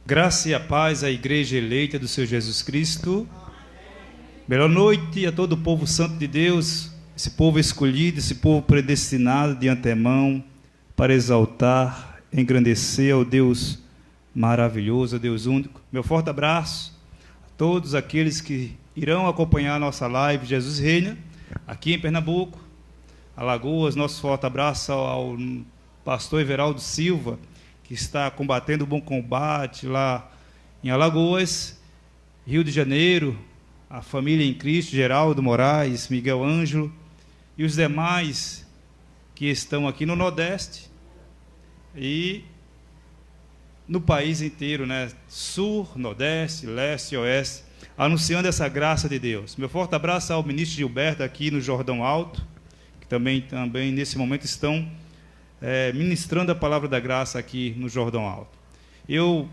Graça e a paz à igreja eleita do Senhor Jesus Cristo. Boa noite a todo o povo santo de Deus, esse povo escolhido, esse povo predestinado de antemão para exaltar, engrandecer ao Deus maravilhoso, ao Deus único. Meu forte abraço a todos aqueles que irão acompanhar a nossa live Jesus Reina, aqui em Pernambuco, Alagoas. Nosso forte abraço ao pastor Everaldo Silva, que está combatendo o bom combate lá em Alagoas, Rio de Janeiro, a família em Cristo, Geraldo Moraes, Miguel Ângelo e os demais que estão aqui no Nordeste e no país inteiro, né? Sul, Nordeste, Leste e Oeste, anunciando essa graça de Deus. Meu forte abraço ao ministro Gilberto aqui no Jordão Alto, que também nesse momento estão ministrando a palavra da graça aqui no Jordão Alto. Eu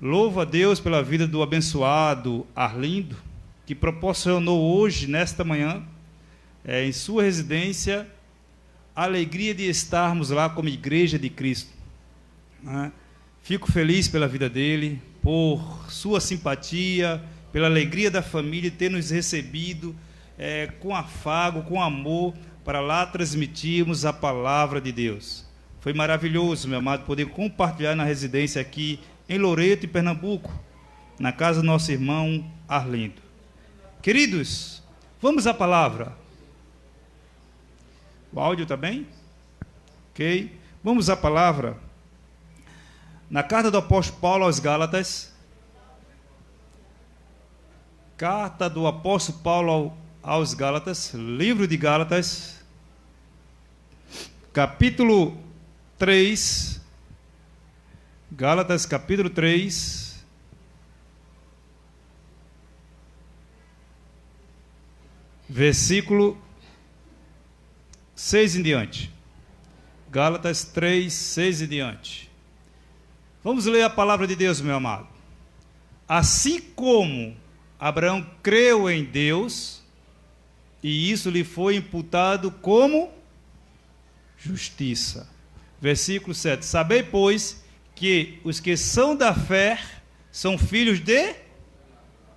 louvo a Deus pela vida do abençoado Arlindo, que proporcionou hoje, nesta manhã, em sua residência, a alegria de estarmos lá como igreja de Cristo. Fico feliz pela vida dele, por sua simpatia, pela alegria da família de ter nos recebido com afago, com amor, para lá transmitirmos a palavra de Deus. Foi maravilhoso, meu amado, poder compartilhar na residência aqui em Loreto, em Pernambuco, na casa do nosso irmão Arlindo. Queridos, vamos à palavra. O áudio está bem? Ok. Vamos à palavra. Na carta do apóstolo Paulo aos Gálatas, carta do apóstolo Paulo aos Gálatas, livro de Gálatas, capítulo 3, Gálatas capítulo 3, versículo 6 em diante. Gálatas 3, 6 em diante. Vamos ler a palavra de Deus, meu amado. Assim como Abraão creu em Deus, e isso lhe foi imputado como justiça. Versículo 7. Sabei, pois, que os que são da fé são filhos de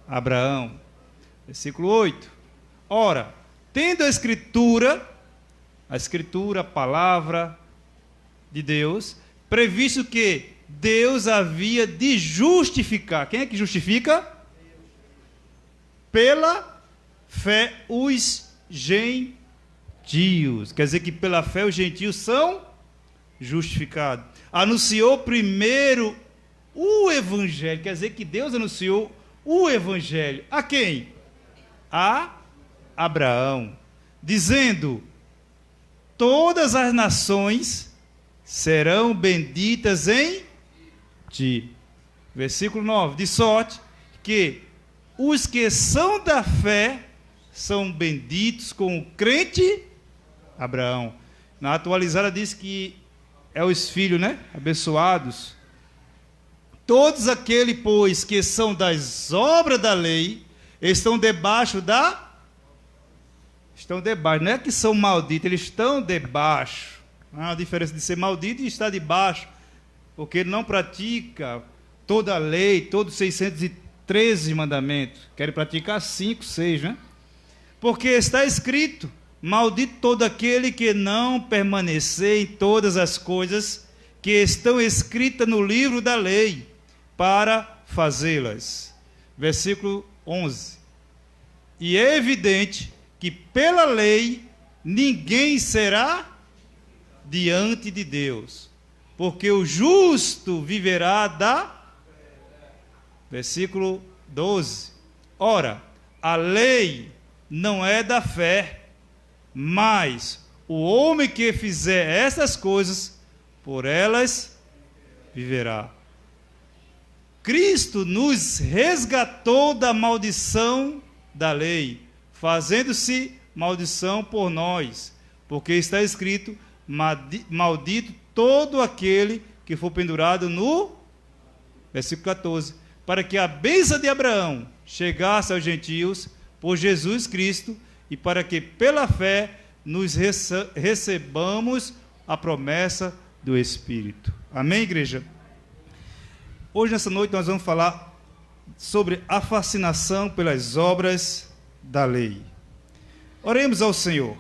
Abraão. Versículo 8. Ora, tendo a Escritura, a palavra de Deus, previsto que Deus havia de justificar. Quem é que justifica? Pela fé os gentios. Quer dizer que pela fé os gentios são justificados. Anunciou primeiro o evangelho. Quer dizer que Deus anunciou o evangelho. A quem? A Abraão. Dizendo: todas as nações serão benditas em ti. Versículo 9. De sorte que os que são da fé são benditos com o crente Abraão. Na atualizada diz que é os filhos, né? Abençoados. Todos aqueles, pois, que são das obras da lei, estão debaixo da... Estão debaixo. Não é que são malditos, eles estão debaixo. Há a diferença de ser maldito e estar debaixo. Porque ele não pratica toda a lei, todos os 613 mandamentos. Querem praticar 5, 6, né? Porque está escrito: maldito todo aquele que não permanecer em todas as coisas que estão escritas no livro da lei, para fazê-las. Versículo 11. E é evidente que pela lei ninguém será diante de Deus, porque o justo viverá da... Versículo 12. Ora, a lei não é da fé, mas o homem que fizer essas coisas, por elas viverá. Cristo nos resgatou da maldição da lei, fazendo-se maldição por nós, porque está escrito: maldito todo aquele que for pendurado no... Versículo 14. Para que a bênção de Abraão chegasse aos gentios por Jesus Cristo, e para que pela fé nos recebamos a promessa do Espírito. Amém, igreja? Hoje, nessa noite, nós vamos falar sobre a fascinação pelas obras da lei. Oremos ao Senhor.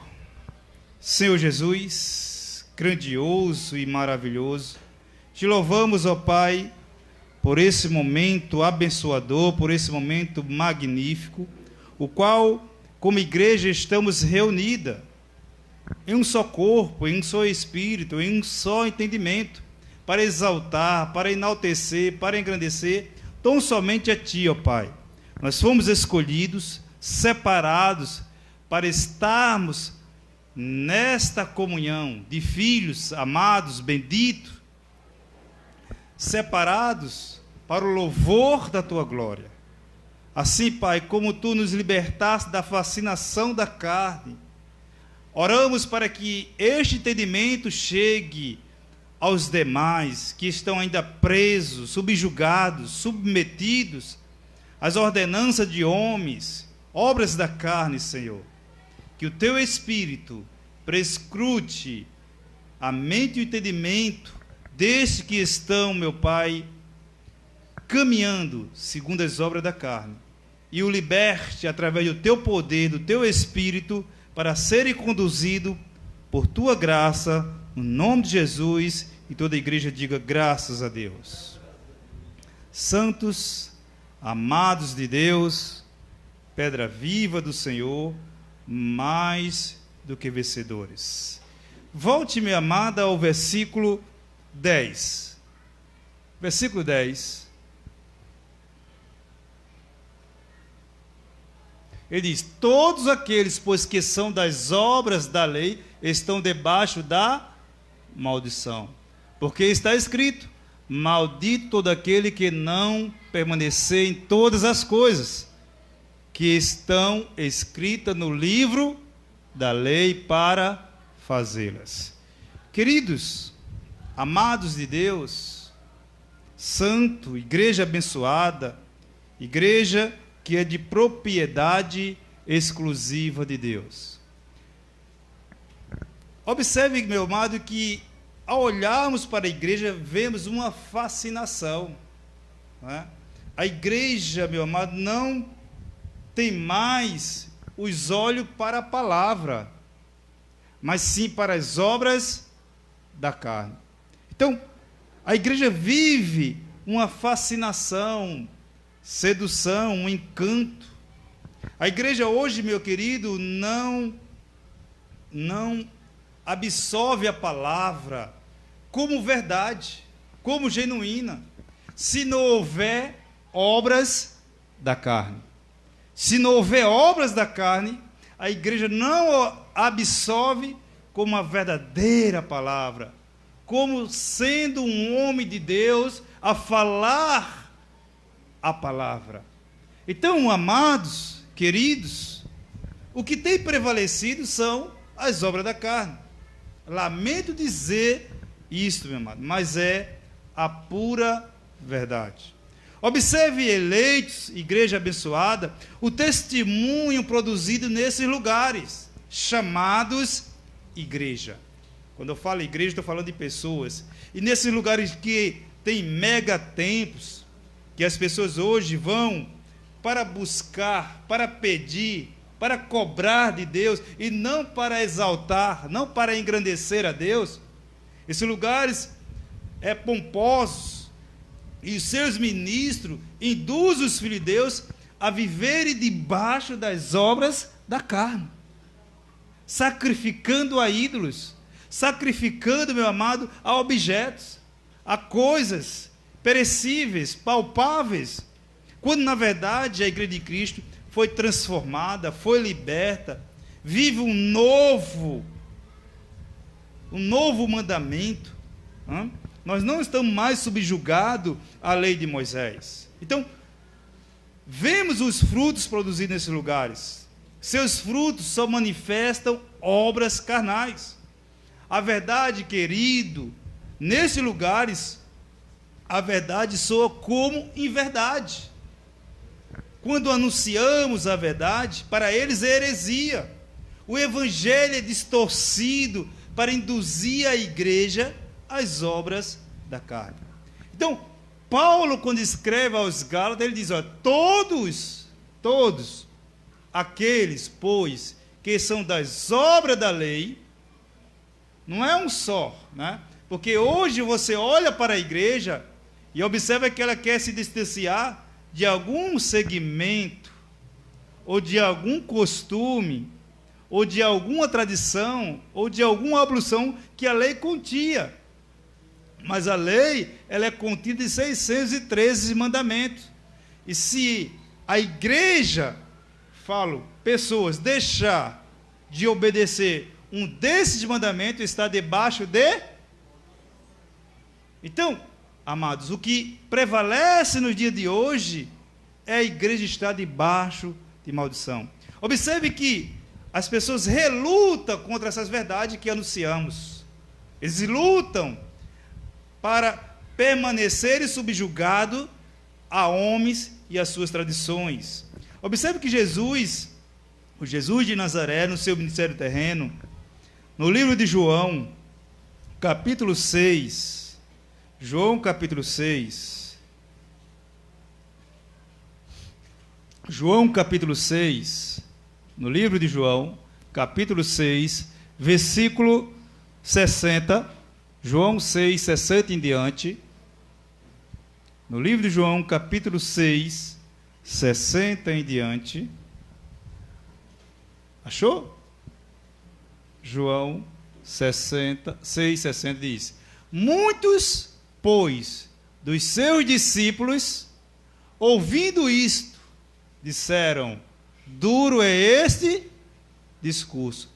Senhor Jesus, grandioso e maravilhoso, te louvamos, ó Pai, por esse momento abençoador, por esse momento magnífico, o qual, como igreja, estamos reunida em um só corpo, em um só espírito, em um só entendimento, para exaltar, para enaltecer, para engrandecer tão somente a Ti, ó Pai. Nós fomos escolhidos, separados, para estarmos nesta comunhão de filhos amados, benditos, separados para o louvor da Tua glória. Assim, Pai, como Tu nos libertaste da fascinação da carne, oramos para que este entendimento chegue aos demais que estão ainda presos, subjugados, submetidos às ordenanças de homens, obras da carne, Senhor. Que o Teu Espírito prescrute a mente e o entendimento destes que estão, meu Pai, caminhando segundo as obras da carne, e o liberte através do Teu poder, do Teu Espírito, para serem conduzidos por Tua graça, no nome de Jesus, e toda a igreja diga graças a Deus. Santos, amados de Deus, pedra viva do Senhor, mais do que vencedores. Volte, minha amada, ao versículo 10. Versículo 10. Ele diz: todos aqueles, pois, que são das obras da lei, estão debaixo da maldição. Porque está escrito: maldito todo aquele que não permanecer em todas as coisas que estão escritas no livro da lei para fazê-las. Queridos, amados de Deus, santo, igreja abençoada, igreja que é de propriedade exclusiva de Deus. Observe, meu amado, que ao olharmos para a igreja, vemos uma fascinação, não é? A igreja, meu amado, não tem mais os olhos para a palavra, mas sim para as obras da carne. Então, a igreja vive uma fascinação, sedução, um encanto. A igreja hoje, meu querido, não absorve a palavra como verdade, como genuína, se não houver obras da carne. Se não houver obras da carne, a igreja não absorve como a verdadeira palavra, como sendo um homem de Deus a falar a palavra. Então, amados, queridos, o que tem prevalecido são as obras da carne. Lamento dizer isto, meu amado, mas é a pura verdade. Observe, eleitos, igreja abençoada, o testemunho produzido nesses lugares, chamados igreja. Quando eu falo igreja, estou falando de pessoas. E nesses lugares que tem mega templos, que as pessoas hoje vão para buscar, para pedir, para cobrar de Deus, e não para exaltar, não para engrandecer a Deus. Esses lugares pomposos, e os seus ministros induzem os filhos de Deus a viverem debaixo das obras da carne, sacrificando a ídolos, sacrificando, meu amado, a objetos, a coisas perecíveis, palpáveis, quando na verdade a igreja de Cristo foi transformada, foi liberta, vive um novo mandamento. Nós não estamos mais subjugados à lei de Moisés. Então, vemos os frutos produzidos nesses lugares. Seus frutos só manifestam obras carnais. A verdade, querido, nesses lugares, a verdade soa como inverdade. Quando anunciamos a verdade, para eles é heresia. O evangelho é distorcido para induzir a igreja às obras da carne. Então, Paulo, quando escreve aos Gálatas, ele diz, ó, todos aqueles, pois, que são das obras da lei, não é um só, né? Porque hoje você olha para a igreja e observa que ela quer se distanciar de algum segmento, ou de algum costume, ou de alguma tradição, ou de alguma ablução que a lei continha. Mas a lei, ela é contida em 613 mandamentos. E se a igreja, pessoas, deixar de obedecer um desses mandamentos, está debaixo de... Então, amados, o que prevalece no dia de hoje é a igreja estar debaixo de maldição. Observe que as pessoas relutam contra essas verdades que anunciamos. Eles lutam para permanecerem subjugados a homens e às suas tradições. Observe que o Jesus de Nazaré, no seu ministério terreno, no livro de João, capítulo 6, João capítulo 6, no livro de João, capítulo 6, versículo 60, João 6, 60 em diante, no livro de João, capítulo 6, 60 em diante, achou? João 60, 6, 60 diz, muitos, pois, dos seus discípulos, ouvindo isto, disseram, duro é este discurso,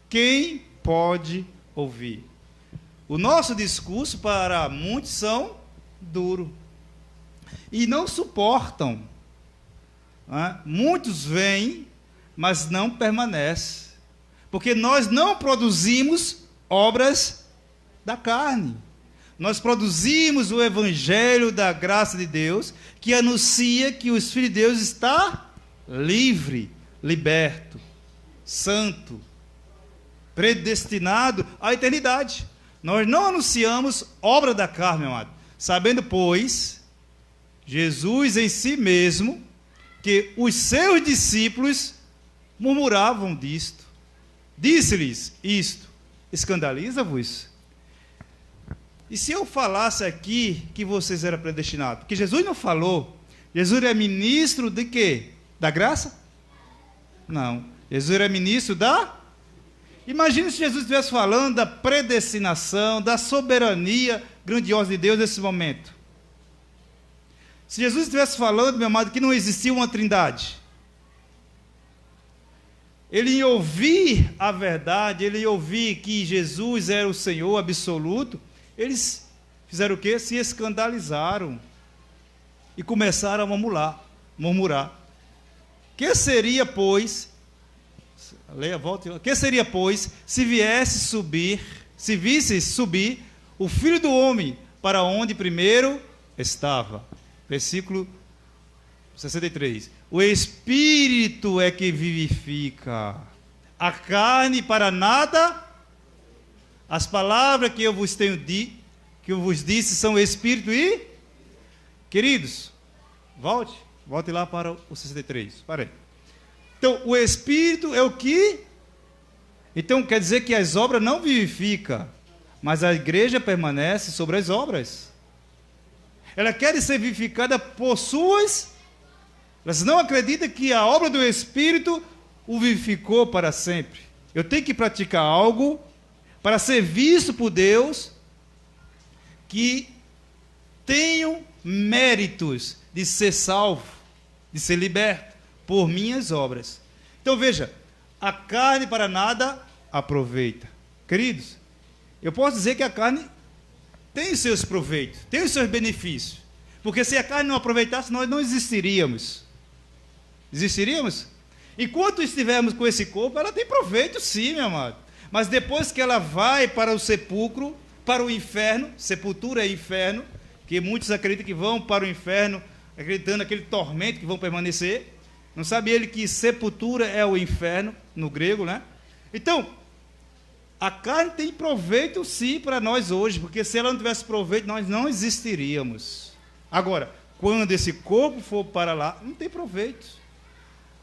quem pode ouvir? O nosso discurso para muitos são duro e não suportam. Muitos vêm, mas não permanecem, porque nós não produzimos obras da carne. Nós produzimos o evangelho da graça de Deus, que anuncia que os filhos de Deus estão livre, liberto, santo, predestinado à eternidade. Nós não anunciamos obra da carne, meu amado, sabendo, pois, Jesus em si mesmo, que os seus discípulos murmuravam disto. Disse-lhes isto, escandaliza-vos? E se eu falasse aqui que vocês eram predestinados? Porque Jesus não falou. Jesus é ministro de quê? Da graça? Não. Jesus é ministro da... Imagine se Jesus estivesse falando da predestinação, da soberania grandiosa de Deus nesse momento. Se Jesus estivesse falando, meu amado, que não existia uma trindade, ele ia ouvir a verdade, ele ia ouvir que Jesus era o Senhor absoluto, eles fizeram o quê? Se escandalizaram e começaram a murmurar. Que seria, pois, que seria, pois, se visse subir o Filho do Homem para onde primeiro estava? Versículo 63. O Espírito é que vivifica, a carne para nada. As palavras que eu vos tenho que eu vos disse são Espírito e... Queridos, volte lá para o 63. Parei. Então, o Espírito é o que... Então, quer dizer que as obras não vivificam, mas a igreja permanece sobre as obras. Ela quer ser vivificada por suas... Elas não acreditam que a obra do Espírito o vivificou para sempre. Eu tenho que praticar algo para ser visto por Deus, que tenho méritos de ser salvo, de ser liberto, por minhas obras. Então veja, a carne para nada aproveita. Queridos, eu posso dizer que a carne tem os seus proveitos, tem os seus benefícios, porque se a carne não aproveitasse, nós não existiríamos. Existiríamos? Enquanto estivermos com esse corpo, ela tem proveito sim, meu amado. Mas depois que ela vai para o sepulcro, para o inferno, sepultura é inferno, que muitos acreditam que vão para o inferno, acreditando naquele tormento que vão permanecer. Não sabe ele que sepultura é o inferno, no grego, né? Então, a carne tem proveito sim para nós hoje, porque se ela não tivesse proveito, nós não existiríamos. Agora, quando esse corpo for para lá, não tem proveito.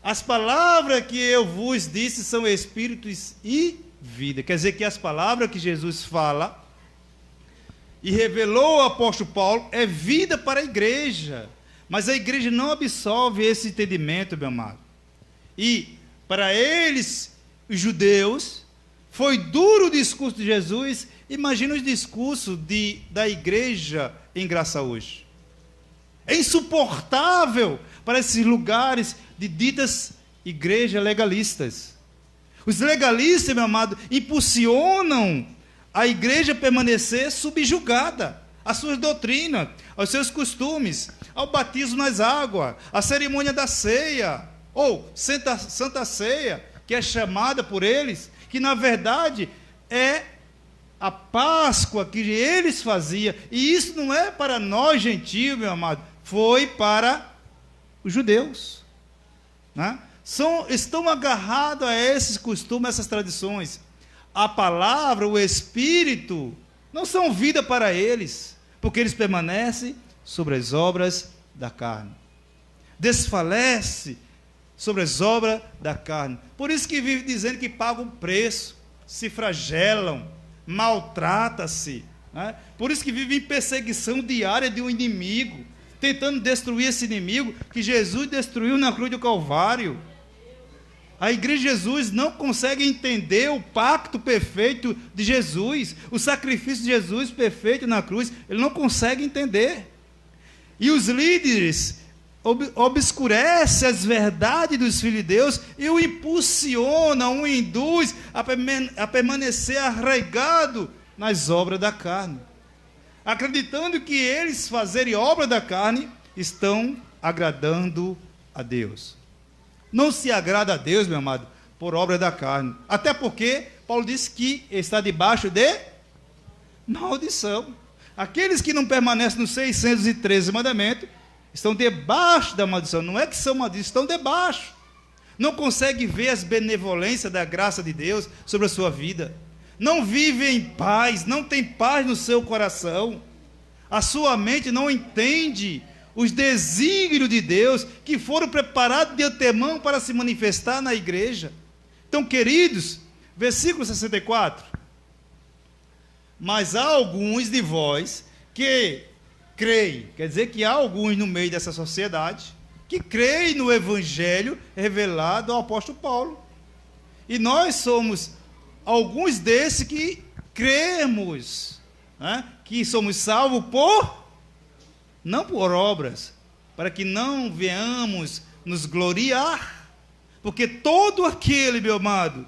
As palavras que eu vos disse são espíritos e vida. Quer dizer que as palavras que Jesus fala e revelou ao apóstolo Paulo é vida para a igreja. Mas a igreja não absorve esse entendimento, meu amado. E para eles, os judeus, foi duro o discurso de Jesus. Imagina os discursos da igreja em Graça hoje. É insuportável para esses lugares de ditas igrejas legalistas. Os legalistas, meu amado, impulsionam a igreja a permanecer subjugada às suas doutrinas, aos seus costumes, ao batismo nas águas, à cerimônia da ceia, ou Santa Ceia, que é chamada por eles, que na verdade é a Páscoa que eles faziam. E isso não é para nós gentios, meu amado, foi para os judeus, né? Estão agarrados a esses costumes, a essas tradições. A palavra, o Espírito, não são vida para eles, porque eles permanecem sobre as obras da carne. Desfalece sobre as obras da carne. Por isso que vive dizendo que pagam preço, se flagelam, maltrata-se, né? Por isso que vive em perseguição diária de um inimigo, tentando destruir esse inimigo que Jesus destruiu na cruz do Calvário. A igreja de Jesus não consegue entender o pacto perfeito de Jesus, o sacrifício de Jesus perfeito na cruz. Ele não consegue entender. E os líderes obscurecem as verdades dos filhos de Deus e o impulsionam, o induz a permanecer arraigado nas obras da carne, acreditando que eles fazerem obra da carne estão agradando a Deus. Não se agrada a Deus, meu amado, por obra da carne. Até porque Paulo disse que está debaixo de maldição. Aqueles que não permanecem nos 613 mandamentos estão debaixo da maldição. Não é que são malditos, estão debaixo. Não conseguem ver as benevolências da graça de Deus sobre a sua vida. Não vivem em paz, não tem paz no seu coração. A sua mente não entende os desígnios de Deus que foram preparados de antemão para se manifestar na igreja. Então, queridos, versículo 64. Mas há alguns de vós que creem, quer dizer que há alguns no meio dessa sociedade que creem no evangelho revelado ao apóstolo Paulo. E nós somos alguns desses que cremos, né, que somos salvos não por obras, para que não venhamos nos gloriar, porque todo aquele, meu amado,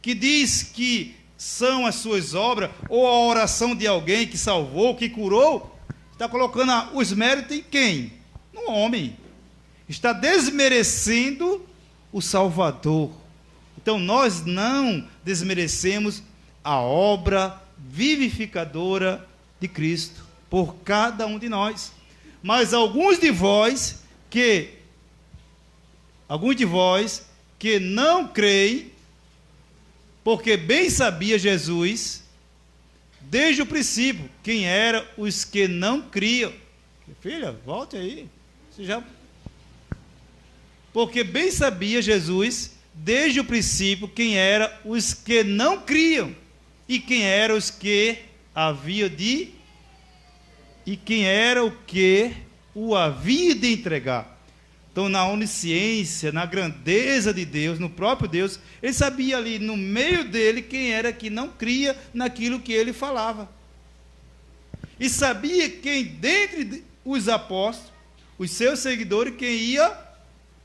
que diz que são as suas obras, ou a oração de alguém que salvou, que curou, está colocando os méritos em quem? No homem. Está desmerecendo o Salvador. Então nós não desmerecemos a obra vivificadora de Cristo por cada um de nós. Mas alguns de vós que não creem, porque bem sabia Jesus desde o princípio quem eram os que não criam. Filha, volte aí. Porque bem sabia Jesus desde o princípio quem eram os que não criam e quem eram os que havia de e quem era o que o havia de entregar. Então, na onisciência, na grandeza de Deus, no próprio Deus, ele sabia ali no meio dele quem era que não cria naquilo que ele falava. E sabia quem dentre os apóstolos, os seus seguidores, quem ia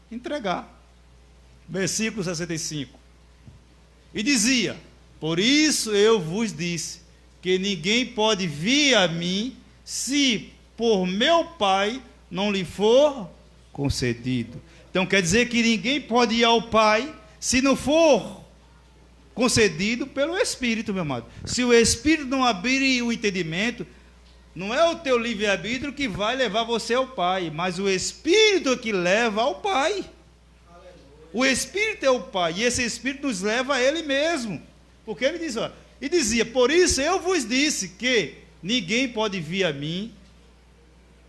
entregar. Versículo 65. E dizia: por isso eu vos disse, que ninguém pode vir a mim, se por meu Pai não lhe for concedido. Então quer dizer que ninguém pode ir ao Pai se não for concedido pelo Espírito, meu amado. Se o Espírito não abrir o entendimento, não é o teu livre-arbítrio que vai levar você ao Pai, mas o Espírito que leva ao Pai. O Espírito é o Pai, e esse Espírito nos leva a Ele mesmo. Porque ele diz, e dizia: por isso eu vos disse que ninguém pode vir a mim,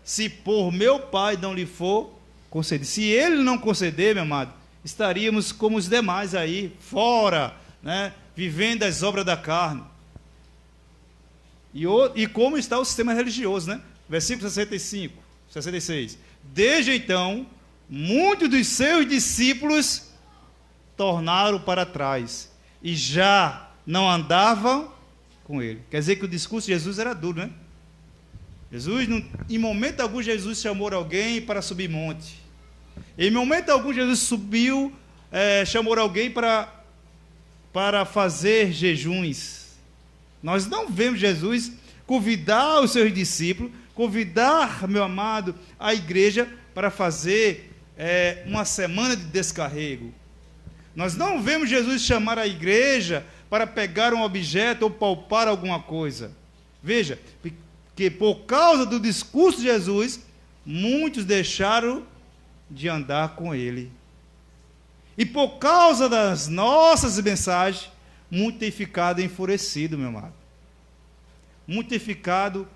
se por meu Pai não lhe for concedido. Se ele não conceder, meu amado, estaríamos como os demais aí, fora, né, vivendo as obras da carne. E como está o sistema religioso, né? Versículo 65, 66. Desde então, muitos dos seus discípulos tornaram para trás e já não andavam com ele. Quer dizer que o discurso de Jesus era duro, né? Jesus, em momento algum, Jesus chamou alguém para subir monte. Em momento algum, Jesus chamou alguém para fazer jejuns. Nós não vemos Jesus convidar os seus discípulos, convidar, meu amado, a igreja para fazer uma semana de descarrego. Nós não vemos Jesus chamar a igreja para pegar um objeto ou palpar alguma coisa. Veja, que por causa do discurso de Jesus, muitos deixaram de andar com ele. E por causa das nossas mensagens, muitos têm ficado enfurecidos, meu amado. Muitos têm ficado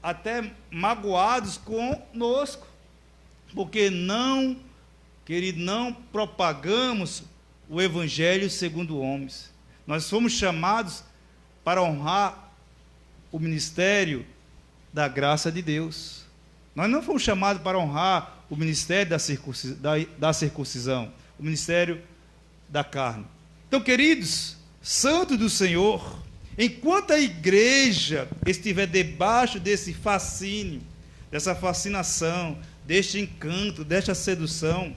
até magoados conosco, porque não propagamos o evangelho segundo homens. Nós fomos chamados para honrar o ministério da graça de Deus. Nós não fomos chamados para honrar o ministério da circuncisão, o ministério da carne. Então, queridos, santos do Senhor, enquanto a igreja estiver debaixo desse fascínio, dessa fascinação, deste encanto, desta sedução,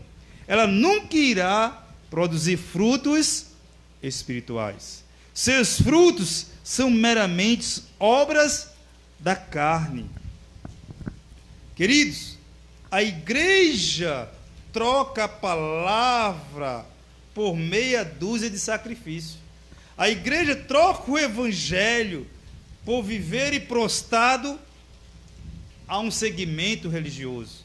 ela nunca irá produzir frutos espirituais. Seus frutos são meramente obras da carne. Queridos, a igreja troca a palavra por meia dúzia de sacrifícios. A igreja troca o evangelho por viver e prostrado a um segmento religioso.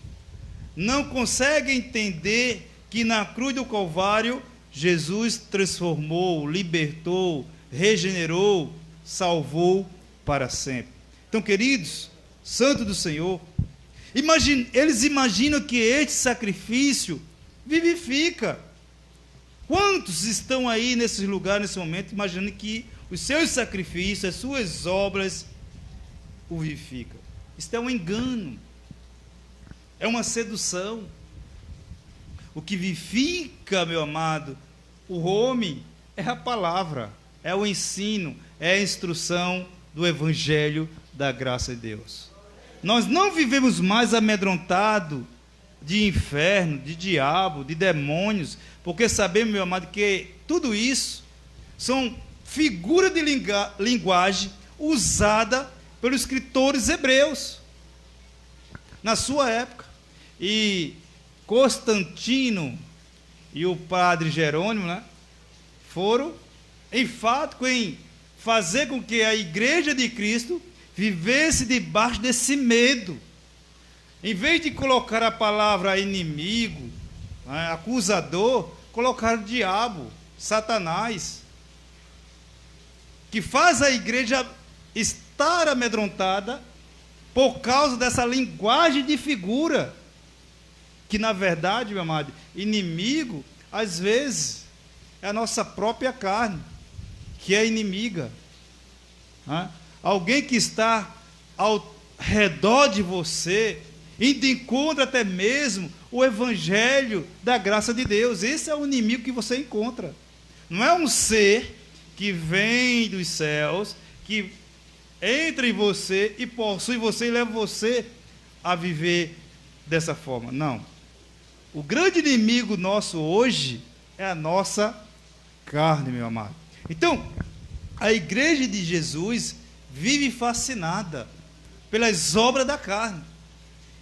Não consegue entender que na cruz do Calvário Jesus transformou, libertou, regenerou, salvou para sempre. Então, queridos, santos do Senhor, eles imaginam que este sacrifício vivifica. Quantos estão aí nesses lugares, nesse momento, imaginando que os seus sacrifícios, as suas obras, o vivificam? Isso é um engano, é uma sedução. O que vivifica, meu amado, o homem, é a palavra, é o ensino, é a instrução do evangelho da graça de Deus. Nós não vivemos mais amedrontados de inferno, de diabo, de demônios, porque sabemos, meu amado, que tudo isso são figuras de linguagem usada pelos escritores hebreus na sua época. E Constantino e o padre Jerônimo, né, foram enfáticos em fazer com que a igreja de Cristo vivesse debaixo desse medo. Em vez de colocar a palavra inimigo, né, acusador, colocaram o diabo, Satanás, que faz a igreja estar amedrontada por causa dessa linguagem de figura, que na verdade, meu amado, inimigo, às vezes, é a nossa própria carne, que é inimiga. Né? Alguém que está ao redor de você, indo em contra até mesmo o evangelho da graça de Deus. Esse é o inimigo que você encontra. Não é um ser que vem dos céus, que entra em você e possui você e leva você a viver dessa forma. Não. O grande inimigo nosso hoje é a nossa carne, meu amado. Então, a igreja de Jesus vive fascinada pelas obras da carne.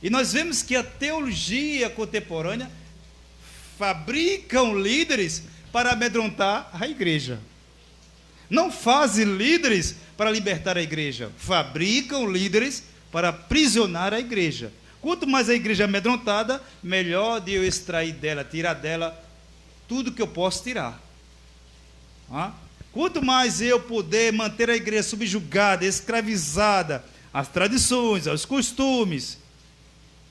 E nós vemos que a teologia contemporânea fabricam líderes para amedrontar a igreja. Não fazem líderes para libertar a igreja, fabricam líderes para aprisionar a igreja. Quanto mais a igreja é amedrontada, melhor de eu extrair dela, tirar dela tudo que eu posso tirar. Quanto mais eu puder manter a igreja subjugada, escravizada as tradições, os costumes,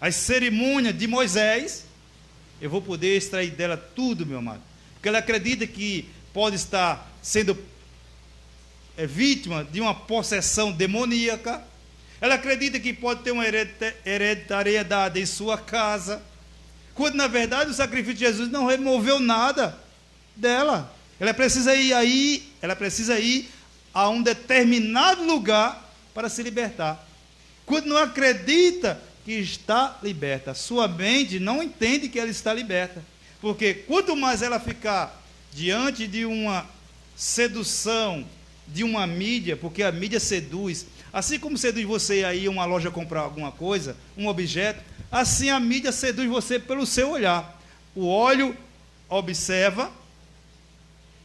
as cerimônias de Moisés, eu vou poder extrair dela tudo, meu amado. Porque ela acredita que pode estar sendo vítima de uma possessão demoníaca. Ela acredita que pode ter uma hereditariedade em sua casa, quando na verdade o sacrifício de Jesus não removeu nada dela. Ela precisa ir a um determinado lugar para se libertar. Quando não acredita que está liberta, sua mente não entende que ela está liberta. Porque quanto mais ela ficar diante de uma sedução, de uma mídia, porque a mídia seduz, assim como seduz você aí a uma loja comprar alguma coisa, um objeto, assim a mídia seduz você pelo seu olhar. O olho observa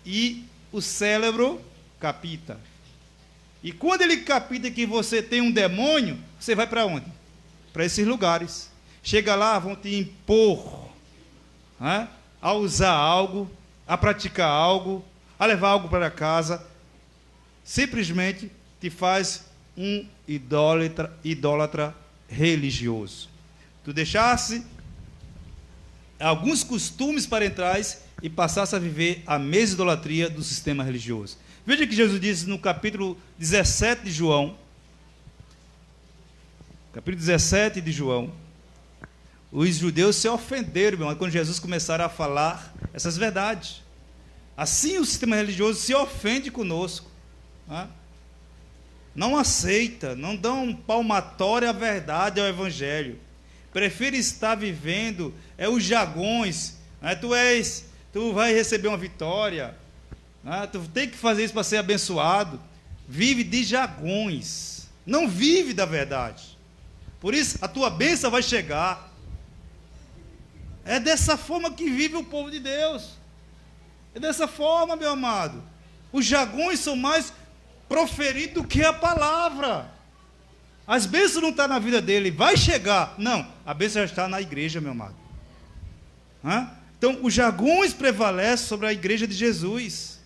e o cérebro capta. E quando ele capta que você tem um demônio, você vai para onde? Para esses lugares. Chega lá, vão te impor, né, a usar algo, a praticar algo, a levar algo para casa. Simplesmente te faz um idólatra religioso. Tu deixasse alguns costumes parentais e passasse a viver a mesma idolatria do sistema religioso. Veja que Jesus disse no capítulo 17 de João, os judeus se ofenderam, meu irmão, quando Jesus começaram a falar essas verdades. Assim o sistema religioso se ofende conosco, né? Não aceita, não dá um palmatório à verdade, ao evangelho. Prefere estar vivendo os jagões, né? Tu vai receber uma vitória, né? Tu tem que fazer isso para ser abençoado. Vive de jagões, não vive da verdade. Por isso a tua bênção vai chegar. É dessa forma que vive o povo de Deus. É dessa forma, meu amado. Os jagões são mais proferidos do que a palavra. As bênçãos não estão na vida dele, vai chegar. Não, a bênção já está na igreja, meu amado. Então, os jagões prevalecem sobre a igreja de Jesus.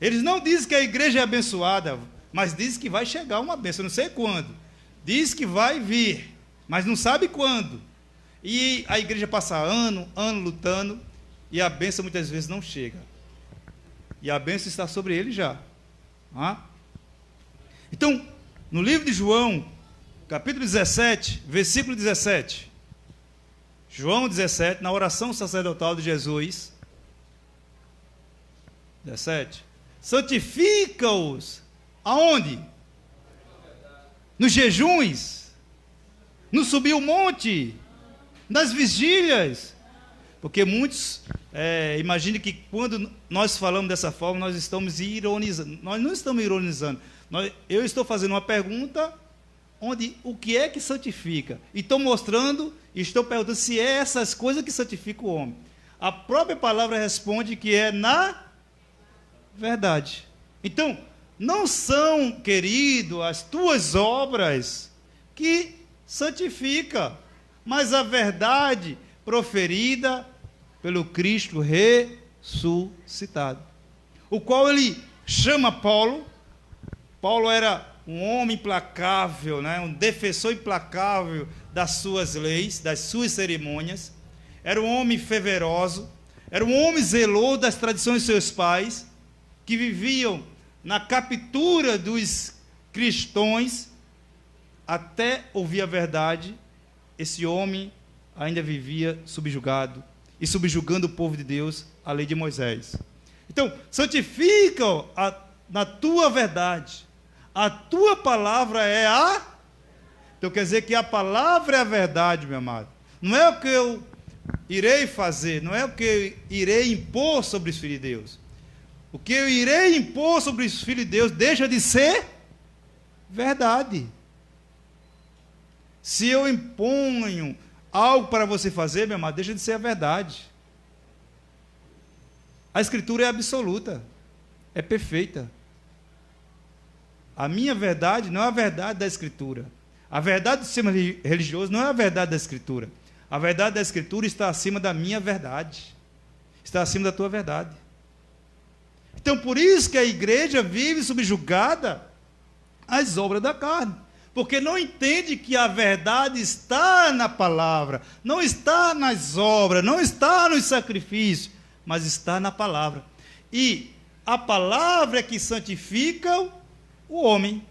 Eles não dizem que a igreja é abençoada, mas dizem que vai chegar uma bênção, não sei quando. Diz que vai vir, mas não sabe quando. E a igreja passa ano lutando, e a bênção muitas vezes não chega. E a bênção está sobre ele já. Então, no livro de João, capítulo 17, versículo 17. João 17, na oração sacerdotal de Jesus. 17. Santifica-os. Aonde? Nos jejuns, no subir o monte, nas vigílias. Porque muitos imaginem que quando nós falamos dessa forma, nós estamos ironizando. Nós não estamos ironizando. Eu estou fazendo uma pergunta onde o que é que santifica? E estou mostrando, estou perguntando se é essas coisas que santificam o homem. A própria palavra responde que é na verdade. Então, não são, querido, as tuas obras que santifica, mas a verdade proferida pelo Cristo ressuscitado, o qual ele chama Paulo. Paulo era um homem implacável, né? Um defensor implacável das suas leis, das suas cerimônias. Era um homem fervoroso, era um homem zeloso das tradições de seus pais, que viviam na captura dos cristãos até ouvir a verdade. Esse homem ainda vivia subjugado e subjugando o povo de Deus, a lei de Moisés. Então, santifica-o na tua verdade. A tua palavra é a... Então quer dizer que a palavra é a verdade, meu amado. Não é o que eu irei fazer, não é o que eu irei impor sobre os filhos de Deus. O que eu irei impor sobre os filhos de Deus deixa de ser verdade. Se eu imponho algo para você fazer, meu amado, deixa de ser a verdade. A Escritura é absoluta, é perfeita. A minha verdade não é a verdade da Escritura. A verdade do sistema religioso não é a verdade da Escritura. A verdade da Escritura está acima da minha verdade. Está acima da tua verdade. Então, por isso que a igreja vive subjugada às obras da carne. porque não entende que a verdade está na palavra, não está nas obras, não está nos sacrifícios, mas está na palavra. E a palavra é que santifica o homem.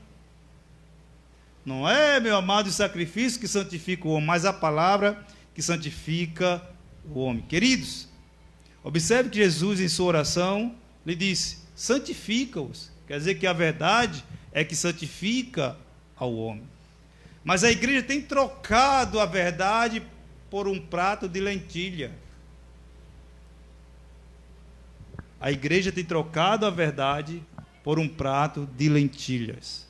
Não é, meu amado, o sacrifício que santifica o homem, mas a palavra que santifica o homem. Queridos, observe que Jesus, em sua oração, lhe disse: santifica-os. Quer dizer que a verdade é que santifica ao homem. Mas a igreja tem trocado a verdade por um prato de lentilha. A igreja tem trocado a verdade por um prato de lentilhas.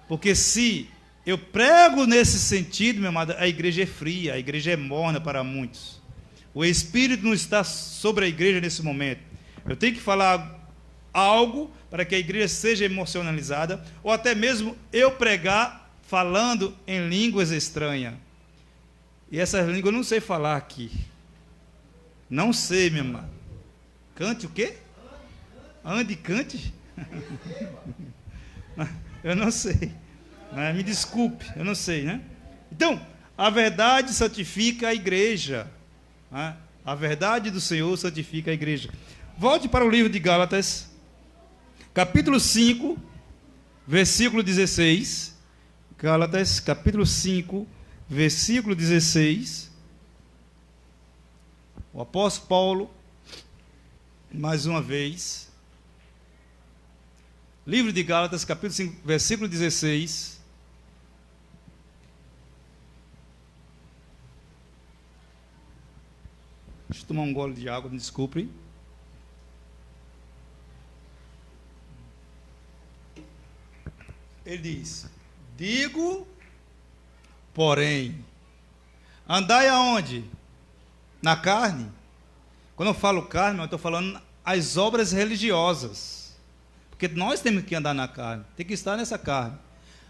Porque se eu prego nesse sentido, meu amado, a igreja é fria, a igreja é morna para muitos. O Espírito não está sobre a igreja nesse momento. Eu tenho que falar algo para que a igreja seja emocionalizada, ou até mesmo eu pregar falando em línguas estranhas. E essas línguas eu não sei falar aqui. Não sei, meu amado. Cante o quê? Ande, cante? Eu não sei. Me desculpe, eu não sei, né? Então, a verdade santifica a igreja. A verdade do Senhor santifica a igreja. Volte para o livro de Gálatas, capítulo 5, versículo 16. Gálatas, capítulo 5, versículo 16. O apóstolo Paulo, mais uma vez. Livro de Gálatas, capítulo 5, versículo 16. Deixa eu tomar um gole de água, me desculpe. Ele diz: digo, porém, andai aonde? Na carne. Quando eu falo carne, eu estou falando as obras religiosas. Porque nós temos que andar na carne, tem que estar nessa carne.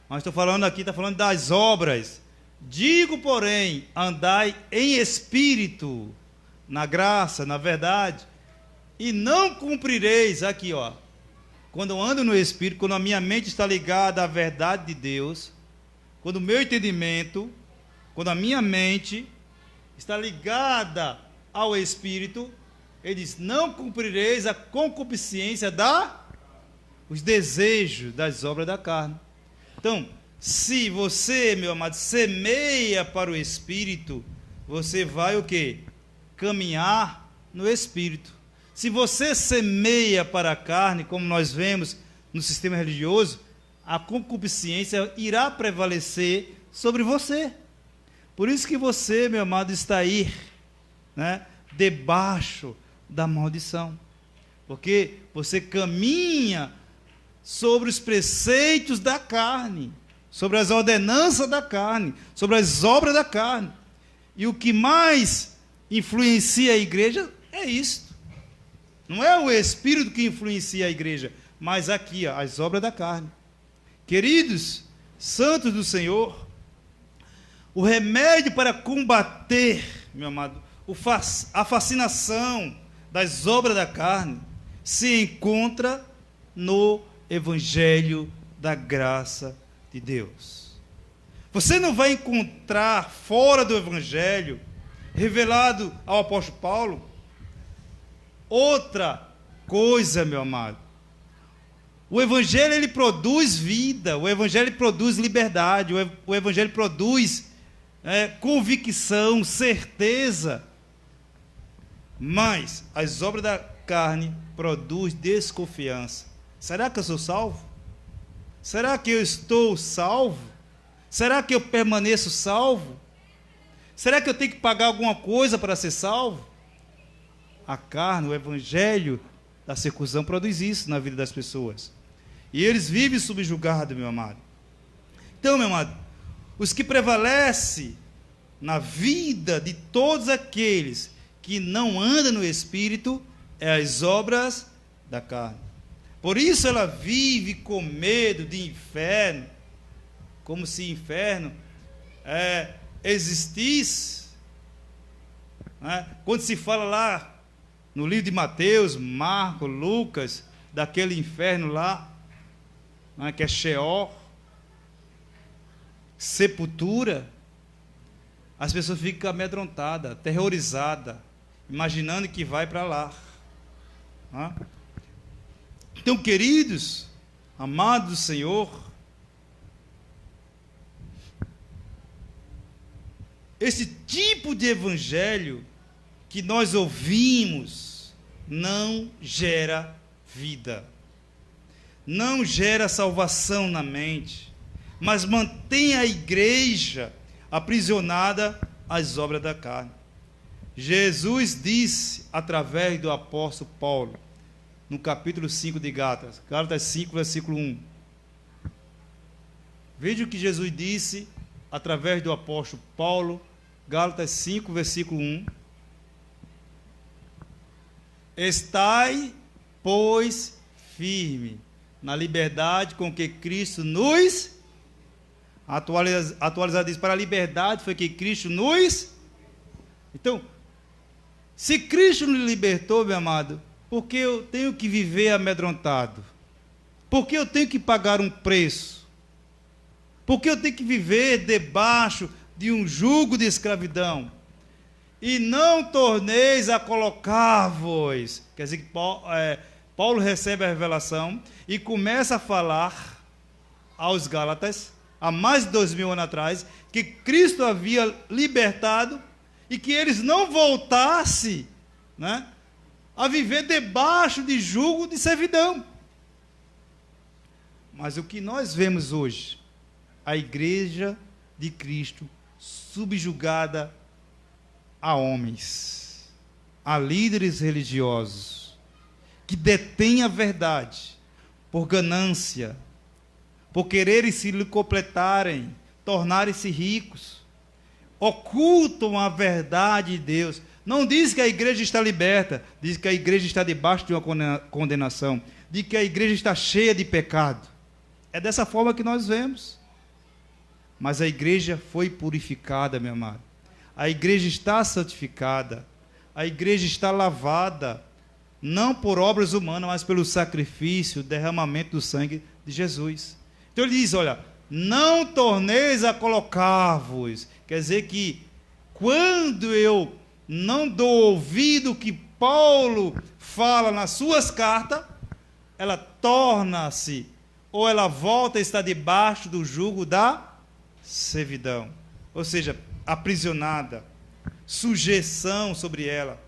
Mas estou falando aqui, está falando das obras. Digo, porém, andai em espírito, na graça, na verdade, e não cumprireis, aqui ó, quando eu ando no espírito, quando a minha mente está ligada à verdade de Deus, quando o meu entendimento, quando a minha mente está ligada ao espírito, ele diz: não cumprireis a concupiscência os desejos das obras da carne. Então, se você, meu amado, semeia para o espírito, você vai o quê? Caminhar no espírito. Se você semeia para a carne, como nós vemos no sistema religioso, a concupiscência irá prevalecer sobre você. Por isso que você, meu amado, está aí, debaixo da maldição. Porque você caminha sobre os preceitos da carne, sobre as ordenanças da carne, sobre as obras da carne. E o que mais influencia a igreja é isto. Não é o Espírito que influencia a igreja, mas aqui, as obras da carne. Queridos, santos do Senhor, o remédio para combater, meu amado, a fascinação das obras da carne se encontra no Evangelho da graça de Deus. Você não vai encontrar fora do Evangelho, revelado ao apóstolo Paulo, outra coisa, meu amado. O Evangelho, ele produz vida, o Evangelho produz liberdade, o Evangelho produz convicção, certeza. Mas as obras da carne produzem desconfiança. Será que eu sou salvo? Será que eu estou salvo? Será que eu permaneço salvo? Será que eu tenho que pagar alguma coisa para ser salvo? A carne, o evangelho da circuncisão produz isso na vida das pessoas. E eles vivem subjugados, meu amado. Então, meu amado, os que prevalecem na vida de todos aqueles que não andam no Espírito é as obras da carne. Por isso ela vive com medo de inferno, como se inferno existisse. Quando se fala lá no livro de Mateus, Marcos, Lucas, daquele inferno lá, que é Sheol, sepultura, as pessoas ficam amedrontadas, aterrorizadas, imaginando que vai para lá. Então, queridos, amados do Senhor, esse tipo de evangelho que nós ouvimos não gera vida, não gera salvação na mente, mas mantém a igreja aprisionada às obras da carne. Jesus disse através do apóstolo Paulo, no capítulo 5 de Gálatas 5, versículo 1. Veja o que Jesus disse através do apóstolo Paulo, Gálatas 5, versículo 1. Estai, pois, firme na liberdade com que Cristo nos... Atualizado diz, para a liberdade foi que Cristo nos... Então, se Cristo nos libertou, meu amado, por que eu tenho que viver amedrontado? Por que eu tenho que pagar um preço? Por que eu tenho que viver debaixo de um jugo de escravidão? E não torneis a colocar-vos. Quer dizer que Paulo recebe a revelação e começa a falar aos Gálatas, há mais de 2000 anos atrás, que Cristo havia libertado e que eles não voltassem, né, a viver debaixo de jugo de servidão. Mas o que nós vemos hoje, a igreja de Cristo subjugada a homens, a líderes religiosos, que detêm a verdade por ganância, por quererem se completarem, tornarem-se ricos, ocultam a verdade de Deus. Não diz que a igreja está liberta, diz que a igreja está debaixo de uma condenação, diz que a igreja está cheia de pecado. É dessa forma que nós vemos. Mas a igreja foi purificada, meu amado. A igreja está santificada. A igreja está lavada, não por obras humanas, mas pelo sacrifício, derramamento do sangue de Jesus. Então ele diz, olha, não torneis a colocar-vos. Quer dizer que quando eu não dou ouvido que Paulo fala nas suas cartas, ela torna-se, ou ela volta a estar debaixo do jugo da servidão, ou seja, aprisionada, sujeição sobre ela.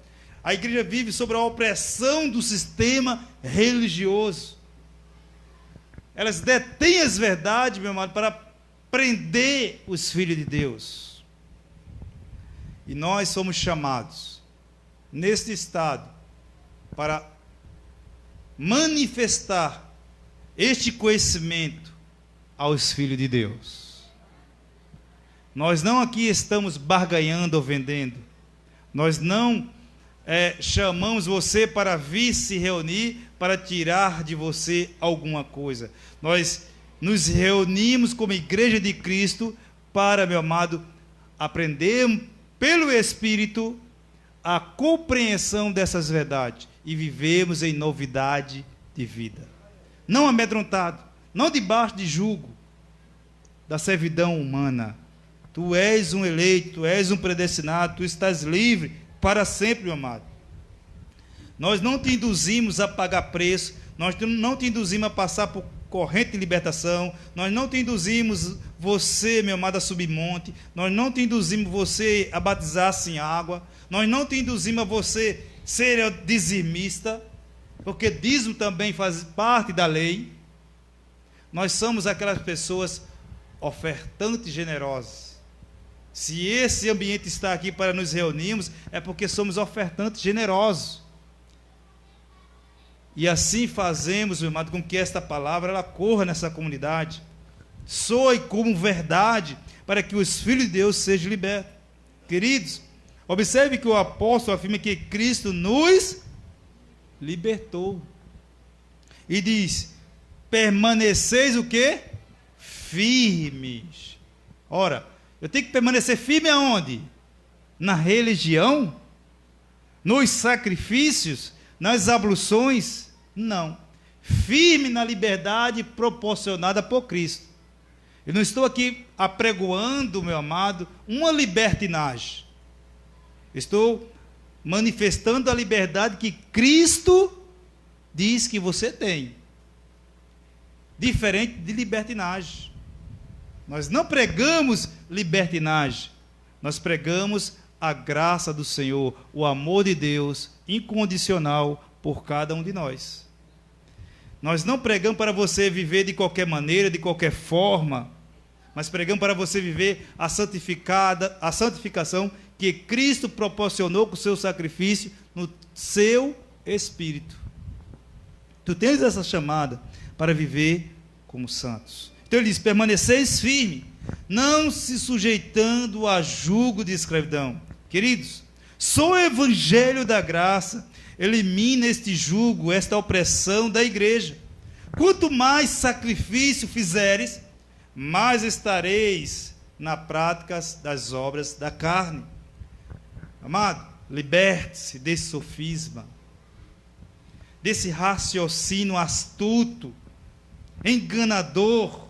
A igreja vive sob a opressão do sistema religioso. Elas detêm as verdades, meu amado, para prender os filhos de Deus. E nós somos chamados, neste estado, para manifestar este conhecimento aos filhos de Deus. Nós não aqui estamos barganhando ou vendendo. Nós não chamamos você para vir se reunir para tirar de você alguma coisa. Nós nos reunimos como igreja de Cristo para, meu amado, aprender pelo Espírito a compreensão dessas verdades e vivemos em novidade de vida. Não amedrontado, não debaixo de jugo da servidão humana. Tu és um eleito, tu és um predestinado, tu estás livre para sempre, meu amado. Nós não te induzimos a pagar preço, nós não te induzimos a passar por corrente de libertação, nós não te induzimos você, meu amado, a subir monte, nós não te induzimos você a batizar-se em água, nós não te induzimos a você ser dizimista, porque dízimo também faz parte da lei. Nós somos aquelas pessoas ofertantes generosas. Se esse ambiente está aqui para nos reunirmos, é porque somos ofertantes generosos. E assim fazemos, meu amado, com que esta palavra ela corra nessa comunidade, soe como verdade, para que os filhos de Deus sejam libertos. Queridos, observe que o apóstolo afirma que Cristo nos libertou. E diz, permaneceis o quê? Firmes. Ora, eu tenho que permanecer firme aonde? Na religião? Nos sacrifícios? Nas abluções? Não. Firme na liberdade proporcionada por Cristo. Eu não estou aqui apregoando, meu amado, uma libertinagem. Estou manifestando a liberdade que Cristo diz que você tem. Diferente de libertinagem. Nós não pregamos libertinagem. Nós pregamos a graça do Senhor, o amor de Deus incondicional por cada um de nós. Nós não pregamos para você viver de qualquer maneira, de qualquer forma, mas pregamos para você viver a santificação que Cristo proporcionou com o seu sacrifício no seu espírito. Tu tens essa chamada para viver como santos. Então ele diz: permaneceis firme, não se sujeitando a jugo de escravidão. Queridos, só o evangelho da graça elimina este jugo, esta opressão da igreja. Quanto mais sacrifício fizeres, mais estareis na prática das obras da carne. Amado, liberte-se desse sofisma, desse raciocínio astuto, enganador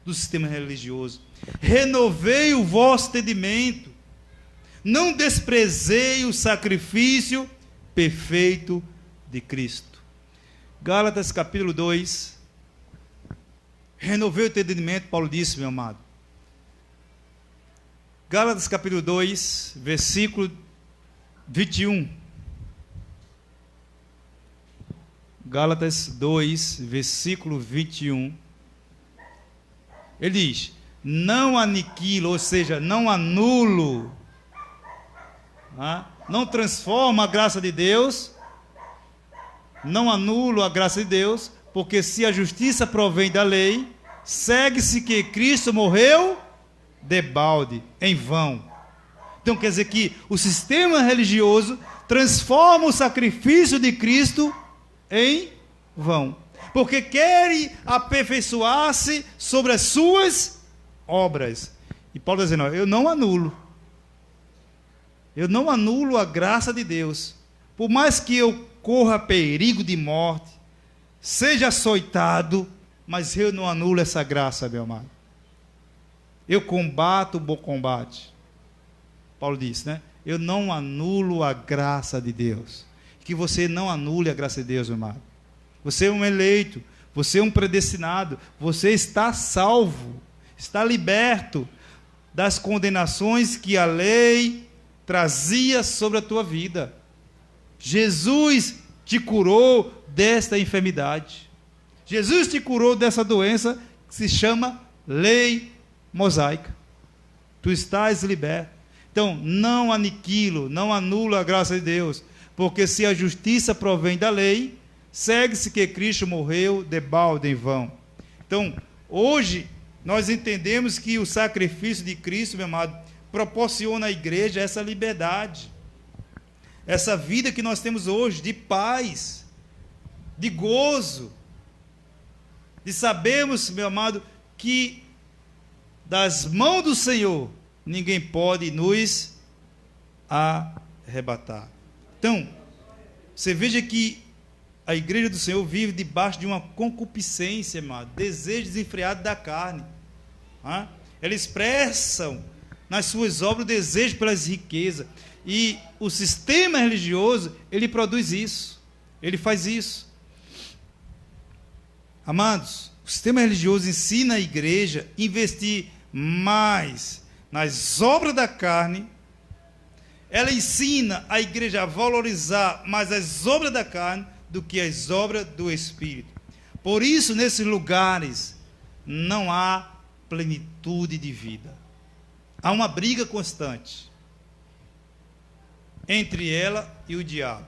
do sistema religioso. Renovei o vosso entendimento, não desprezei o sacrifício perfeito de Cristo. Gálatas capítulo 2. Renovei o entendimento, Paulo disse, meu amado. Gálatas capítulo 2, versículo 21. Gálatas 2, versículo 21. Ele diz: não aniquilo, ou seja, não anulo, não transforma a graça de Deus, não anulo a graça de Deus, porque se a justiça provém da lei, segue-se que Cristo morreu debalde, em vão. Então quer dizer que o sistema religioso transforma o sacrifício de Cristo em vão, porque querem aperfeiçoar-se sobre as suas obras. E Paulo está dizendo: eu não anulo a graça de Deus, por mais que eu corra perigo de morte, seja açoitado, mas eu não anulo essa graça, meu amado. Eu combato o bom combate. Paulo disse, né? Eu não anulo a graça de Deus. Que você não anule a graça de Deus, meu amado. Você é um eleito, você é um predestinado, você está salvo, está liberto das condenações que a lei trazia sobre a tua vida. Jesus te curou desta enfermidade. Jesus te curou dessa doença que se chama lei mosaica. Tu estás liberto. Então, não aniquilo, não anulo a graça de Deus, porque se a justiça provém da lei, segue-se que Cristo morreu debalde em vão. Então, hoje, nós entendemos que o sacrifício de Cristo, meu amado, proporciona à igreja essa liberdade, essa vida que nós temos hoje, de paz, de gozo, de sabermos, meu amado, que das mãos do Senhor ninguém pode nos arrebatar. Então, você veja que a igreja do Senhor vive debaixo de uma concupiscência, amado, desejo desenfreado da carne. Eles expressam nas suas obras o desejo pelas riquezas. E o sistema religioso, ele produz isso. Ele faz isso. Amados, o sistema religioso ensina a igreja a investir mais nas obras da carne. Ela ensina a igreja a valorizar mais as obras da carne do que as obras do Espírito. Por isso, nesses lugares, não há plenitude de vida. Há uma briga constante entre ela e o diabo.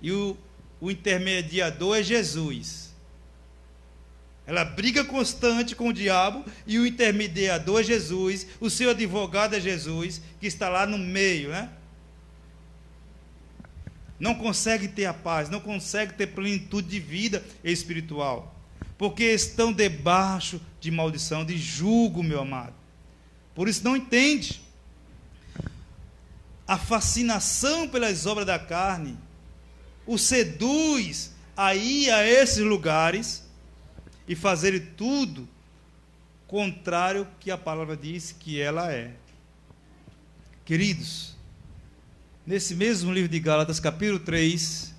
E o intermediador é Jesus. Ela briga constante com o diabo e o intermediador é Jesus, o seu advogado é Jesus, que está lá no meio, né? Não consegue ter a paz, não consegue ter plenitude de vida espiritual, porque estão debaixo de maldição, de jugo, meu amado. Por isso não entende. A fascinação pelas obras da carne o seduz a ir a esses lugares e fazer tudo contrário ao que a palavra diz que ela é. Queridos, nesse mesmo livro de Gálatas, capítulo 3,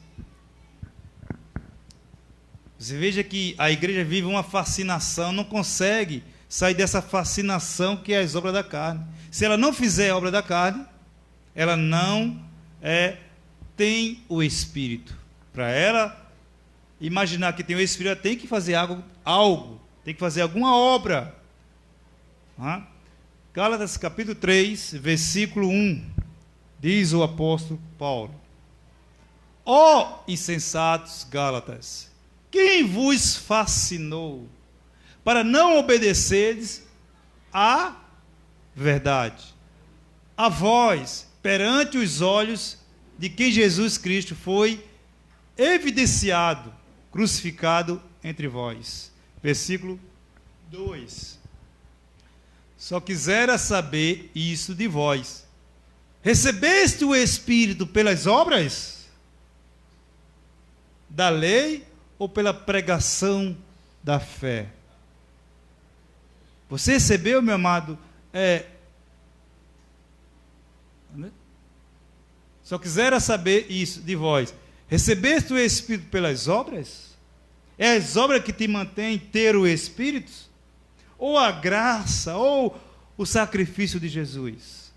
você veja que a igreja vive uma fascinação, não consegue sair dessa fascinação que é as obras da carne. Se ela não fizer a obra da carne, ela não tem o Espírito. Para ela imaginar que tem o Espírito, ela tem que fazer algo, tem que fazer alguma obra. Gálatas capítulo 3, versículo 1, diz o apóstolo Paulo: ó insensatos Gálatas, quem vos fascinou para não obedecerdes à verdade? A vós, perante os olhos de quem Jesus Cristo foi evidenciado, crucificado entre vós. Versículo 2. Só quisera saber isso de vós: recebeste o Espírito pelas obras da lei ou pela pregação da fé? Você recebeu, meu amado, só quisera saber isso de vós: recebeste o Espírito pelas obras? É as obras que te mantêm ter o Espírito? Ou a graça, ou o sacrifício de Jesus?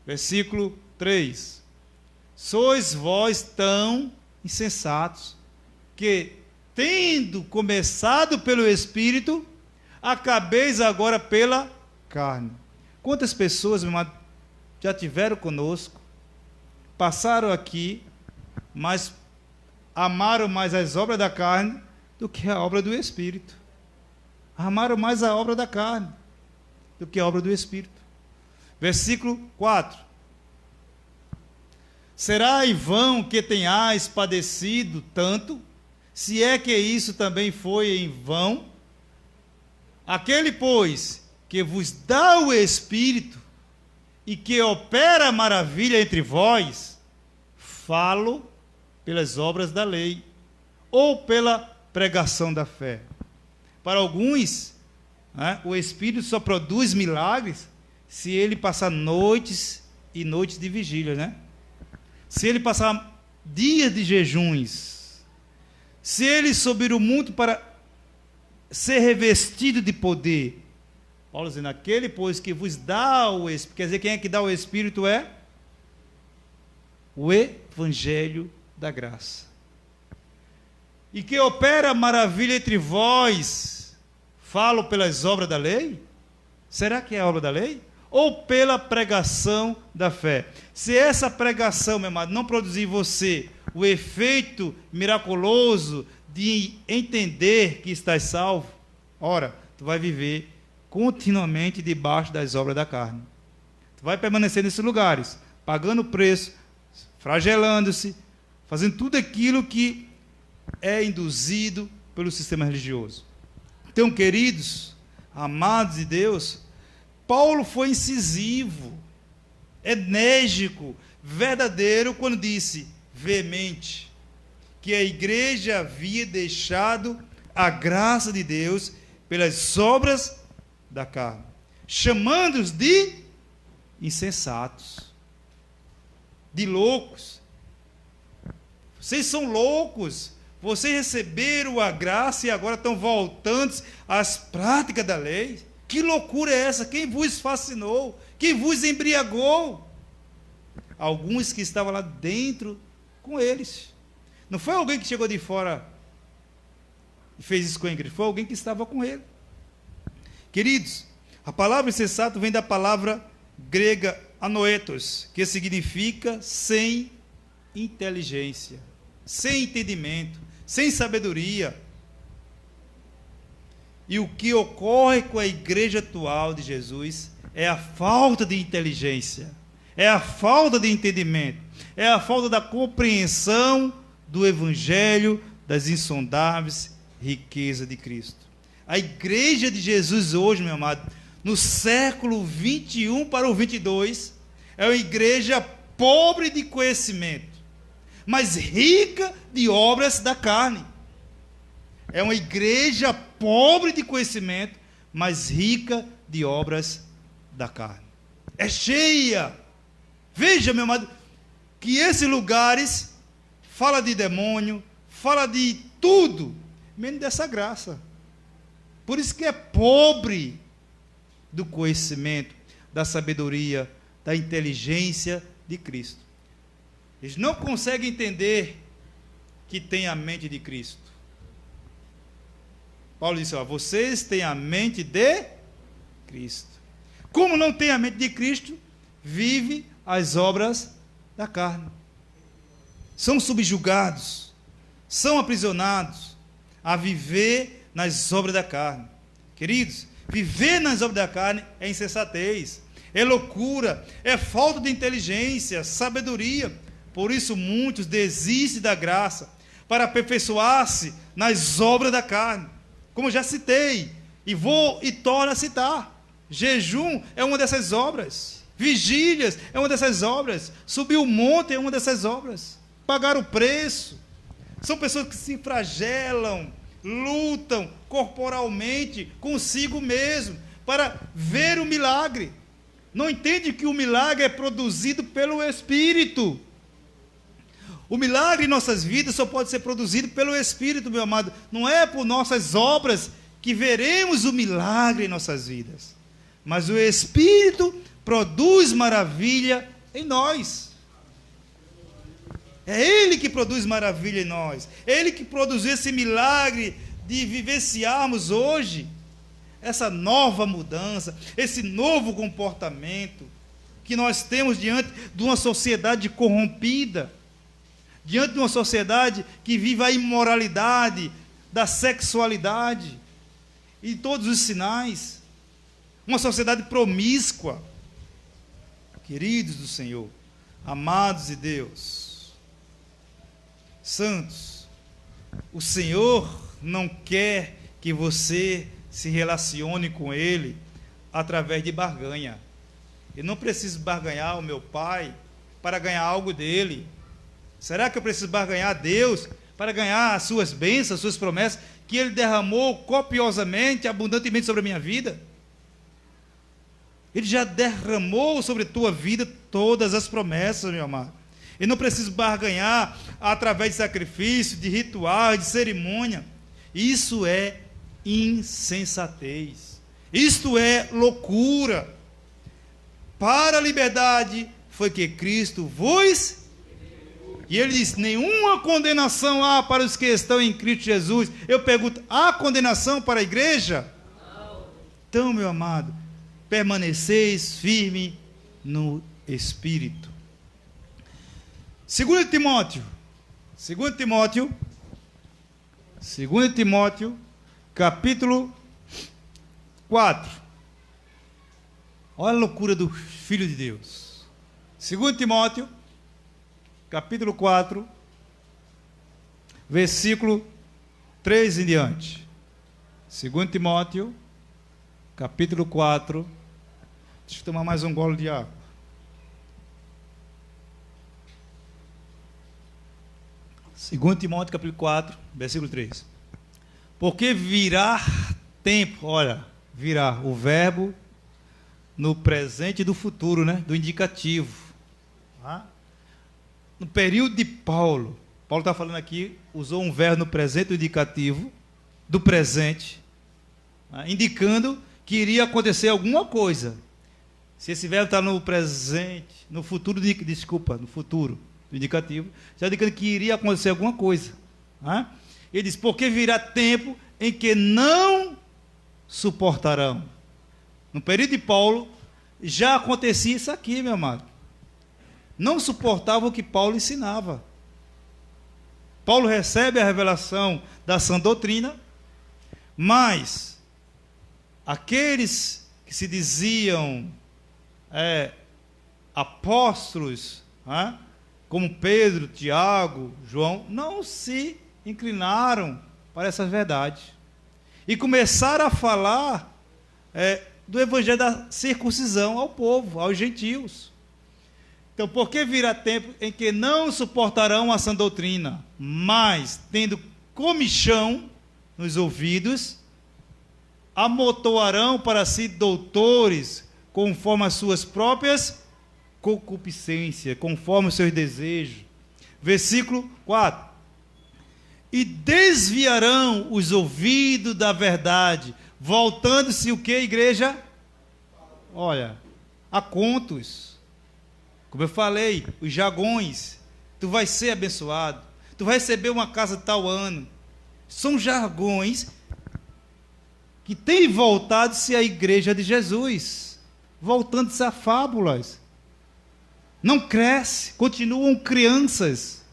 Versículo 3. Sois vós tão insensatos, que, tendo começado pelo Espírito, acabeis agora pela carne. Quantas pessoas, meu amado, já tiveram conosco, passaram aqui, mas amaram mais as obras da carne do que a obra do Espírito. Amaram mais a obra da carne do que a obra do Espírito. Versículo 4. Será em vão que tenhais padecido tanto, se é que isso também foi em vão? Aquele, pois, que vos dá o Espírito e que opera maravilha entre vós, falo pelas obras da lei ou pela pregação da fé. Para alguns, o Espírito só produz milagres se ele passar noites e noites de vigília, Se ele passar dias de jejuns, se ele subir o mundo para ser revestido de poder. Paulo dizendo: aquele, pois, que vos dá o Espírito. Quer dizer, quem é que dá o Espírito é o Evangelho da graça. E que opera maravilha entre vós, falo pelas obras da lei? Será que é a obra da lei? Ou pela pregação da fé? Se essa pregação, meu amado, não produzir em você o efeito miraculoso de entender que estás salvo, ora, tu vai viver continuamente debaixo das obras da carne. Tu vai permanecer nesses lugares, pagando preço, flagelando-se, fazendo tudo aquilo que é induzido pelo sistema religioso. Então, queridos, amados de Deus, Paulo foi incisivo, enérgico, verdadeiro, quando disse, veemente, que a igreja havia deixado a graça de Deus pelas obras da carne, chamando-os de insensatos, de loucos. Vocês são loucos, vocês receberam a graça e agora estão voltando às práticas da lei. Que loucura é essa? Quem vos fascinou? Quem vos embriagou? Alguns que estavam lá dentro com eles. Não foi alguém que chegou de fora e fez isso com a igreja, foi alguém que estava com ele. Queridos, a palavra insensato vem da palavra grega anoetos, que significa sem inteligência, sem entendimento, sem sabedoria. E o que ocorre com a igreja atual de Jesus é a falta de inteligência, é a falta de entendimento, é a falta da compreensão do Evangelho das insondáveis riquezas de Cristo. A igreja de Jesus hoje, meu amado, no século 21 para o 22, é uma igreja pobre de conhecimento, mas rica de obras da carne. É uma igreja pobre de conhecimento, mas rica de obras da carne. É cheia. Veja, meu amado, que esses lugares fala de demônio, fala de tudo, menos dessa graça. Por isso que é pobre do conhecimento, da sabedoria, da inteligência de Cristo. Eles não conseguem entender que tem a mente de Cristo. Paulo disse, vocês têm a mente de Cristo. Como não tem a mente de Cristo, vive as obras da carne. São subjugados, são aprisionados a viver nas obras da carne. Queridos, viver nas obras da carne é insensatez, é loucura, é falta de inteligência, sabedoria. Por isso muitos desistem da graça para aperfeiçoar-se nas obras da carne. Como já citei, e vou e torno a citar. Jejum é uma dessas obras. Vigílias é uma dessas obras. Subir o monte é uma dessas obras. Pagar o preço. São pessoas que se flagelam, lutam corporalmente consigo mesmo para ver o milagre. Não entende que o milagre é produzido pelo Espírito. O milagre em nossas vidas só pode ser produzido pelo Espírito, meu amado. Não é por nossas obras que veremos o milagre em nossas vidas. Mas o Espírito produz maravilha em nós. É Ele que produz maravilha em nós. É Ele que produziu esse milagre de vivenciarmos hoje essa nova mudança, esse novo comportamento que nós temos diante de uma sociedade corrompida, diante de uma sociedade que vive a imoralidade da sexualidade e todos os sinais, uma sociedade promíscua. Queridos do Senhor, amados de Deus, santos, o Senhor não quer que você se relacione com Ele através de barganha. Eu não preciso barganhar o meu pai para ganhar algo dele. Será que eu preciso barganhar a Deus para ganhar as suas bênçãos, as suas promessas, que Ele derramou copiosamente, abundantemente sobre a minha vida? Ele já derramou sobre a tua vida todas as promessas, meu amado. Eu não preciso barganhar através de sacrifício, de ritual, de cerimônia. Isso é insensatez. Isto é loucura. Para a liberdade foi que Cristo vos... E ele diz, nenhuma condenação há para os que estão em Cristo Jesus. Eu pergunto, há condenação para a igreja? Não. Então, meu amado, permaneceis firme no Espírito. 2 Timóteo, capítulo 4. Olha a loucura do Filho de Deus. 2 Timóteo, capítulo 4, versículo 3 em diante. 2 Timóteo, capítulo 4. Deixa eu tomar mais um gole de água. Segundo Timóteo, capítulo 4, versículo 3. Porque virá tempo, olha, virá o verbo no presente do futuro, né? Do indicativo. No período de Paulo está falando aqui, usou um verbo no presente do indicativo, do presente, indicando que iria acontecer alguma coisa. Se esse verbo está no presente, no futuro, no futuro do indicativo, já indicando que iria acontecer alguma coisa. Ele diz, porque virá tempo em que não suportarão. No período de Paulo, já acontecia isso aqui, meu amado. Não suportavam o que Paulo ensinava. Paulo recebe a revelação da sã doutrina, mas aqueles que se diziam apóstolos, como Pedro, Tiago, João, não se inclinaram para essa verdade e começaram a falar do evangelho da circuncisão ao povo, aos gentios. Então, porque virá tempo em que não suportarão a sã doutrina, mas, tendo comichão nos ouvidos, amontoarão para si doutores, conforme as suas próprias concupiscências, conforme os seus desejos. Versículo 4. E desviarão os ouvidos da verdade, voltando-se o que, igreja? Olha, a contos. Como eu falei, os jargões. Tu vai ser abençoado. Tu vai receber uma casa tal ano. São jargões que têm voltado-se à igreja de Jesus, voltando-se a fábulas. Não cresce, continuam crianças.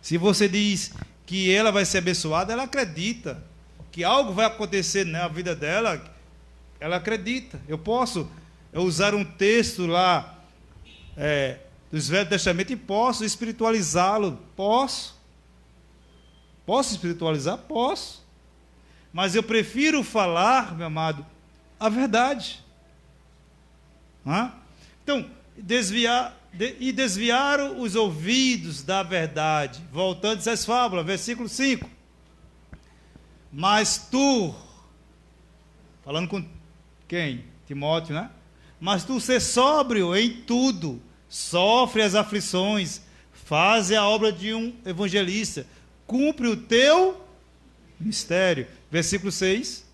Se você diz que ela vai ser abençoada, ela acredita. Que algo vai acontecer na vida dela, ela acredita. Eu posso usar um texto lá dos Velho Testamento e posso espiritualizá-lo. Posso. Posso espiritualizar? Posso. Mas eu prefiro falar, meu amado, a verdade. Então, desviaram os ouvidos da verdade, voltando-se às fábulas, versículo 5. Mas tu, falando com quem? Timóteo, né? Mas tu ser sóbrio em tudo, sofre as aflições, faz a obra de um evangelista, cumpre o teu mistério. Versículo 6.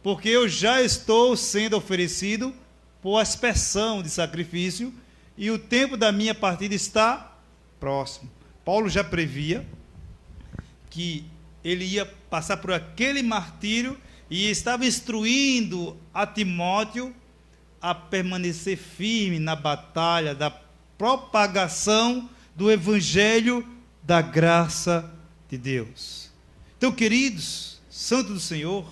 Porque eu já estou sendo oferecido por aspersão de sacrifício, e o tempo da minha partida está próximo. Paulo já previa que ele ia passar por aquele martírio e estava instruindo a Timóteo a permanecer firme na batalha da propagação do evangelho da graça de Deus. Então, queridos, santos do Senhor,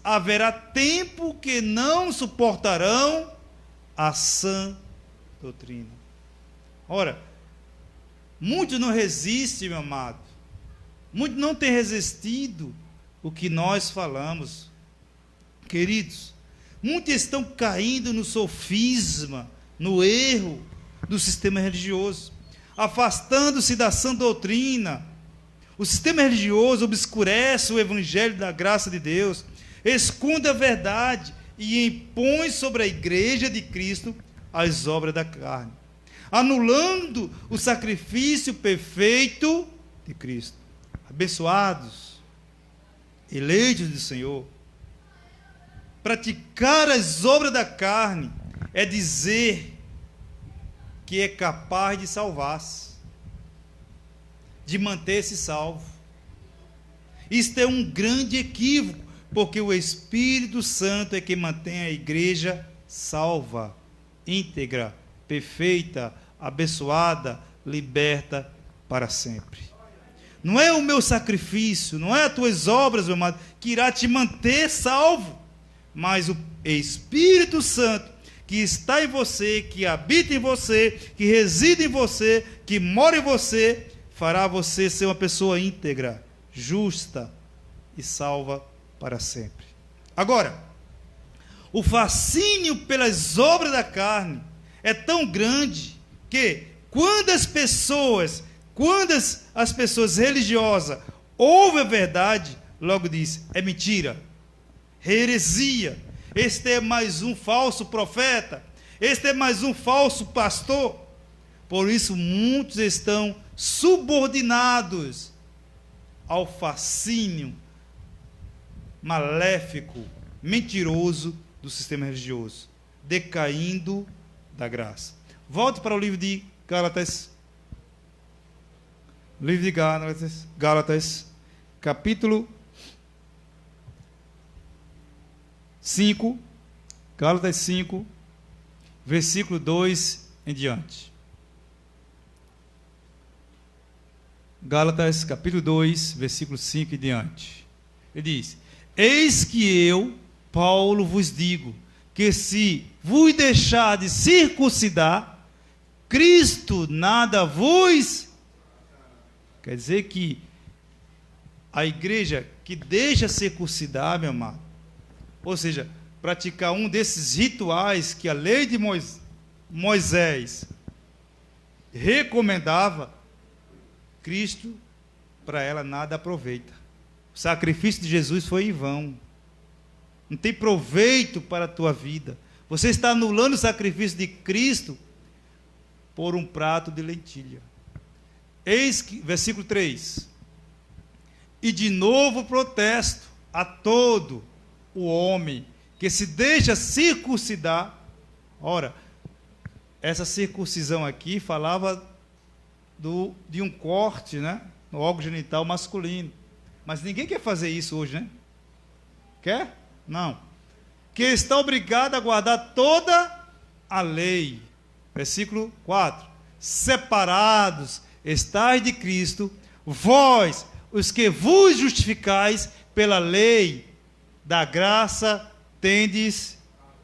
haverá tempo que não suportarão a sã doutrina. Ora, muitos não resistem, meu amado. Muitos não têm resistido o que nós falamos. Queridos, muitos estão caindo no sofisma, no erro do sistema religioso, afastando-se da sã doutrina. O sistema religioso obscurece o evangelho da graça de Deus, esconde a verdade e impõe sobre a igreja de Cristo as obras da carne, anulando o sacrifício perfeito de Cristo. Abençoados, eleitos do Senhor, praticar as obras da carne é dizer que é capaz de salvar-se, de manter-se salvo. Isto é um grande equívoco, porque o Espírito Santo é quem mantém a igreja salva, íntegra, perfeita, abençoada, liberta para sempre. Não é o meu sacrifício, não é as tuas obras, meu amado, que irá te manter salvo, mas o Espírito Santo que está em você, que habita em você, que reside em você, que mora em você, fará você ser uma pessoa íntegra, justa e salva para sempre. Agora, o fascínio pelas obras da carne é tão grande que quando as pessoas religiosas ouvem a verdade, logo diz, é mentira, heresia, este é mais um falso profeta, este é mais um falso pastor. Por isso muitos estão subordinados ao fascínio maléfico, mentiroso do sistema religioso, decaindo da graça. Volte para o livro de Gálatas. Livro de Gálatas, capítulo 5, Gálatas 5, versículo 2 em diante. Gálatas, capítulo 2, versículo 5 em diante. Ele diz: eis que eu, Paulo, vos digo, que se vos deixar de circuncidar, Cristo nada vos... Quer dizer que a igreja que deixa circuncidar, meu amado, ou seja, praticar um desses rituais que a lei de Moisés recomendava, Cristo, para ela nada aproveita. O sacrifício de Jesus foi em vão. Não tem proveito para a tua vida. Você está anulando o sacrifício de Cristo por um prato de lentilha. Eis que, versículo 3. E de novo protesto a todo o homem que se deixa circuncidar. Ora, essa circuncisão aqui falava de um corte, né, no órgão genital masculino. Mas ninguém quer fazer isso hoje, né? Quer? Não. Que está obrigado a guardar toda a lei. Versículo 4. Separados estais de Cristo, vós, os que vos justificais pela lei da graça, tendes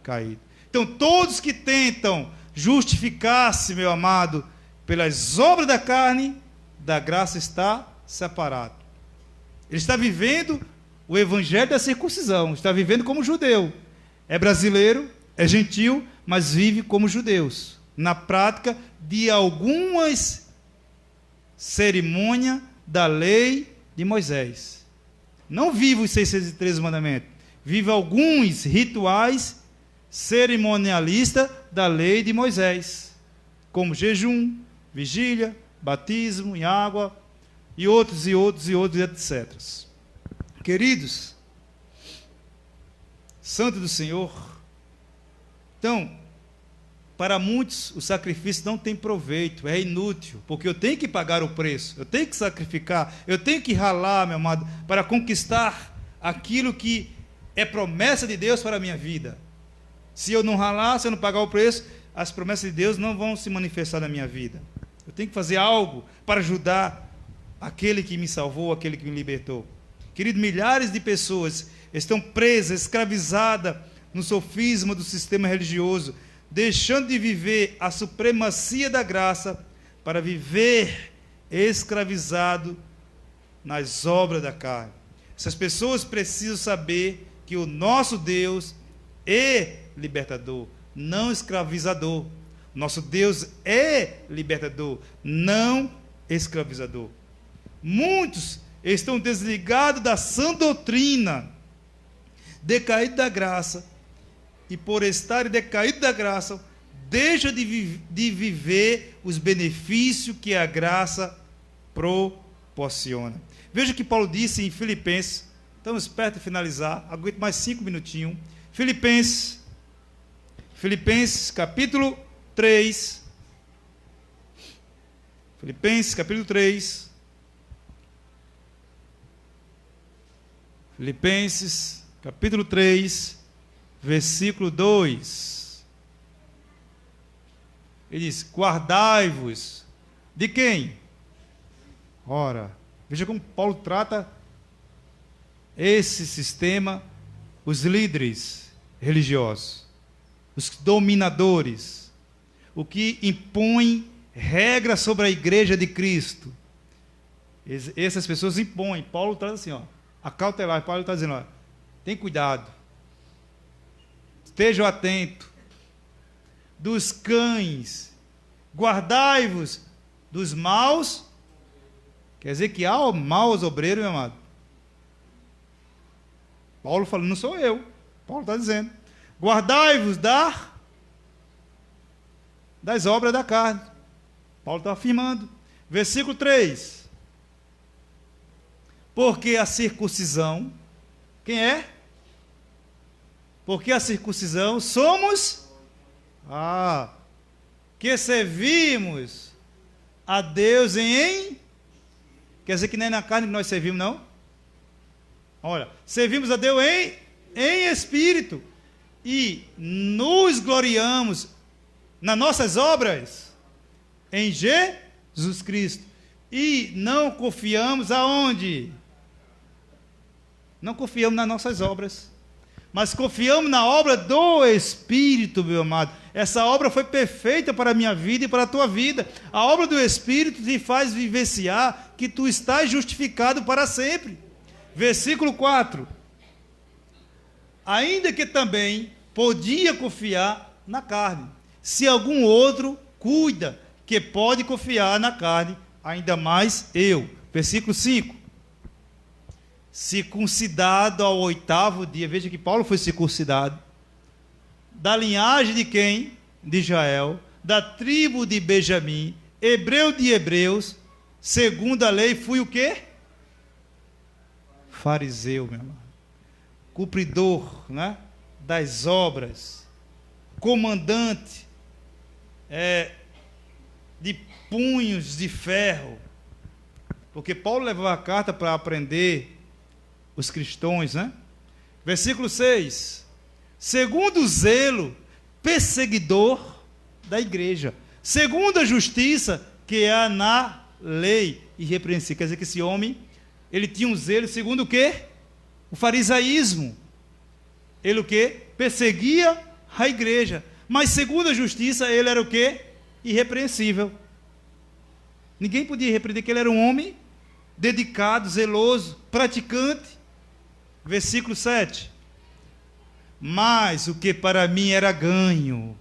caído. Então, todos que tentam justificar-se, meu amado, pelas obras da carne, da graça está separado. Ele está vivendo o evangelho da circuncisão, está vivendo como judeu. É brasileiro, é gentil, mas vive como judeus, na prática de algumas cerimônias da lei de Moisés. Não vive os 613 mandamentos, vive alguns rituais cerimonialistas da lei de Moisés, como jejum, vigília, batismo em água, e outros, etc. Queridos, santo do Senhor, então, para muitos o sacrifício não tem proveito, é inútil, porque eu tenho que pagar o preço, eu tenho que sacrificar, eu tenho que ralar, meu amado, para conquistar aquilo que é promessa de Deus para a minha vida. Se eu não ralar, se eu não pagar o preço, as promessas de Deus não vão se manifestar na minha vida. Eu tenho que fazer algo para ajudar aquele que me salvou, aquele que me libertou. Querido, milhares de pessoas estão presas, escravizadas no sofisma do sistema religioso, deixando de viver a supremacia da graça para viver escravizado nas obras da carne. Essas pessoas precisam saber que o nosso Deus é libertador, não escravizador. Nosso Deus é libertador, não escravizador. Muitos estão desligados da sã doutrina, decaídos da graça, e por estarem decaídos da graça, deixam de viver os benefícios que a graça proporciona. Veja o que Paulo disse em Filipenses, estamos perto de finalizar, aguento mais 5 minutinhos. Filipenses capítulo 3. Filipenses capítulo 3. Filipenses, capítulo 3, versículo 2. Ele diz: guardai-vos de quem? Ora, veja como Paulo trata esse sistema, os líderes religiosos, os dominadores, o que impõe regras sobre a igreja de Cristo. Essas pessoas impõem. Paulo traz assim, acautelar. Paulo está dizendo, tem cuidado, estejam atentos dos cães, guardai-vos dos maus. Quer dizer que há maus obreiros, meu amado. Paulo fala, não sou eu. Paulo está dizendo, guardai-vos das obras da carne. Paulo está afirmando. Versículo 3. Porque a circuncisão, quem é? Porque a circuncisão somos, que servimos a Deus quer dizer que nem na carne que nós servimos, não? Olha, servimos a Deus em espírito e nos gloriamos nas nossas obras em Jesus Cristo. E não confiamos aonde? Não confiamos nas nossas obras, mas confiamos na obra do Espírito, meu amado. Essa obra foi perfeita para a minha vida e para a tua vida. A obra do Espírito te faz vivenciar que tu estás justificado para sempre. Versículo 4. Ainda que também podia confiar na carne. Se algum outro cuida que pode confiar na carne, ainda mais eu. Versículo 5. circuncidado ao 8º dia. Veja que Paulo foi circuncidado. Da linhagem de quem? De Israel. Da tribo de Benjamim. Hebreu de hebreus. Segundo a lei, fui o quê? Fariseu, meu irmão. Cumpridor, né? Das obras. Comandante de punhos de ferro. Porque Paulo levou a carta para aprender os cristãos, né? Versículo 6. Segundo o zelo, perseguidor da igreja. Segundo a justiça que há na lei, irrepreensível. Quer dizer que esse homem, ele tinha um zelo segundo o quê? O farisaísmo. Ele o quê? Perseguia a igreja. Mas segundo a justiça, ele era o quê? Irrepreensível. Ninguém podia repreender que ele era um homem dedicado, zeloso, praticante. Versículo 7. Mas o que para mim era ganho,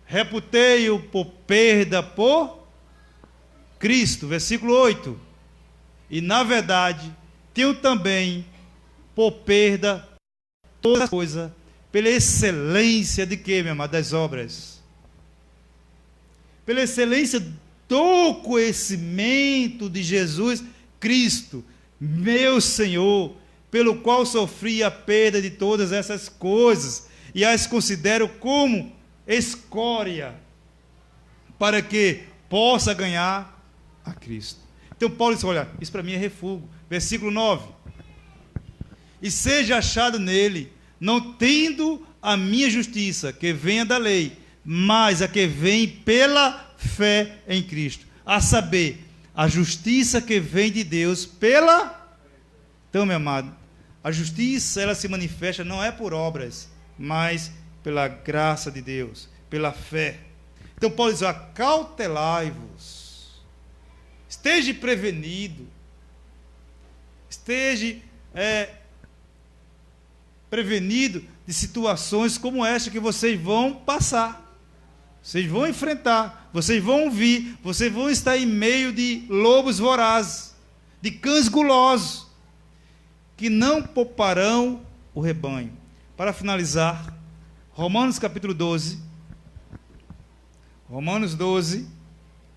reputei-o por perda por Cristo. Versículo 8. E na verdade, tenho também por perda toda coisa, pela excelência de quê, meu amado? Das obras. Pela excelência do conhecimento de Jesus Cristo, meu Senhor, pelo qual sofri a perda de todas essas coisas, e as considero como escória, para que possa ganhar a Cristo. Então Paulo diz, olha, isso para mim é refúgio. Versículo 9. E seja achado nele, não tendo a minha justiça, que venha da lei, mas a que vem pela fé em Cristo. A saber, a justiça que vem de Deus pela... Então, meu amado, a justiça, ela se manifesta não é por obras, mas pela graça de Deus, pela fé. Então Paulo diz, acautelai-vos, esteja prevenido, esteja prevenido de situações como esta que vocês vão passar, vocês vão enfrentar, vocês vão ouvir, vocês vão estar em meio de lobos vorazes, de cães gulosos, que não pouparão o rebanho. Para finalizar, Romanos capítulo 12, Romanos 12,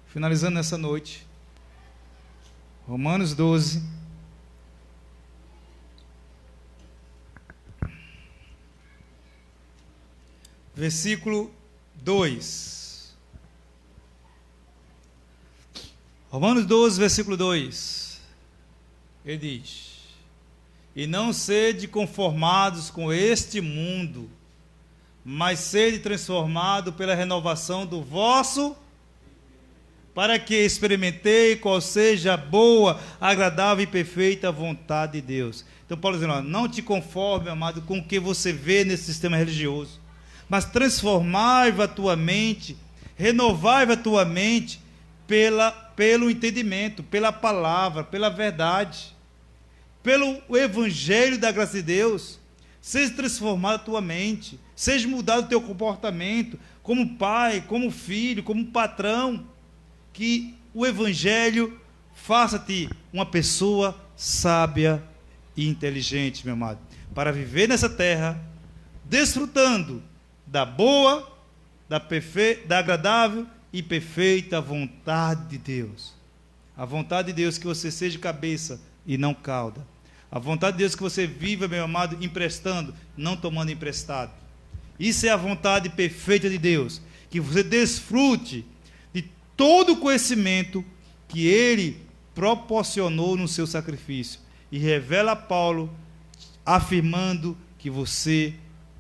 finalizando nessa noite, Romanos 12, versículo 2. Romanos 12, versículo 2. Ele diz: e não sede conformados com este mundo, mas sede transformado pela renovação do vosso, para que experimentei qual seja a boa, agradável e perfeita vontade de Deus. Então Paulo diz, não te conforme, amado, com o que você vê nesse sistema religioso, mas transformai a tua mente, renovai a tua mente pelo entendimento, pela palavra, pela verdade, pelo evangelho da graça de Deus. Seja transformada a tua mente, seja mudado o teu comportamento, como pai, como filho, como patrão, que o evangelho faça-te uma pessoa sábia e inteligente, meu amado, para viver nessa terra, desfrutando da boa, da agradável e perfeita vontade de Deus. A vontade de Deus que você seja cabeça e não cauda. A vontade de Deus que você viva, meu amado, emprestando, não tomando emprestado. Isso é a vontade perfeita de Deus, que você desfrute de todo o conhecimento que Ele proporcionou no seu sacrifício. E revela a Paulo, afirmando que você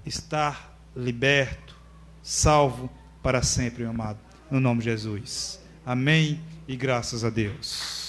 está liberto, salvo para sempre, meu amado, no nome de Jesus. Amém e graças a Deus.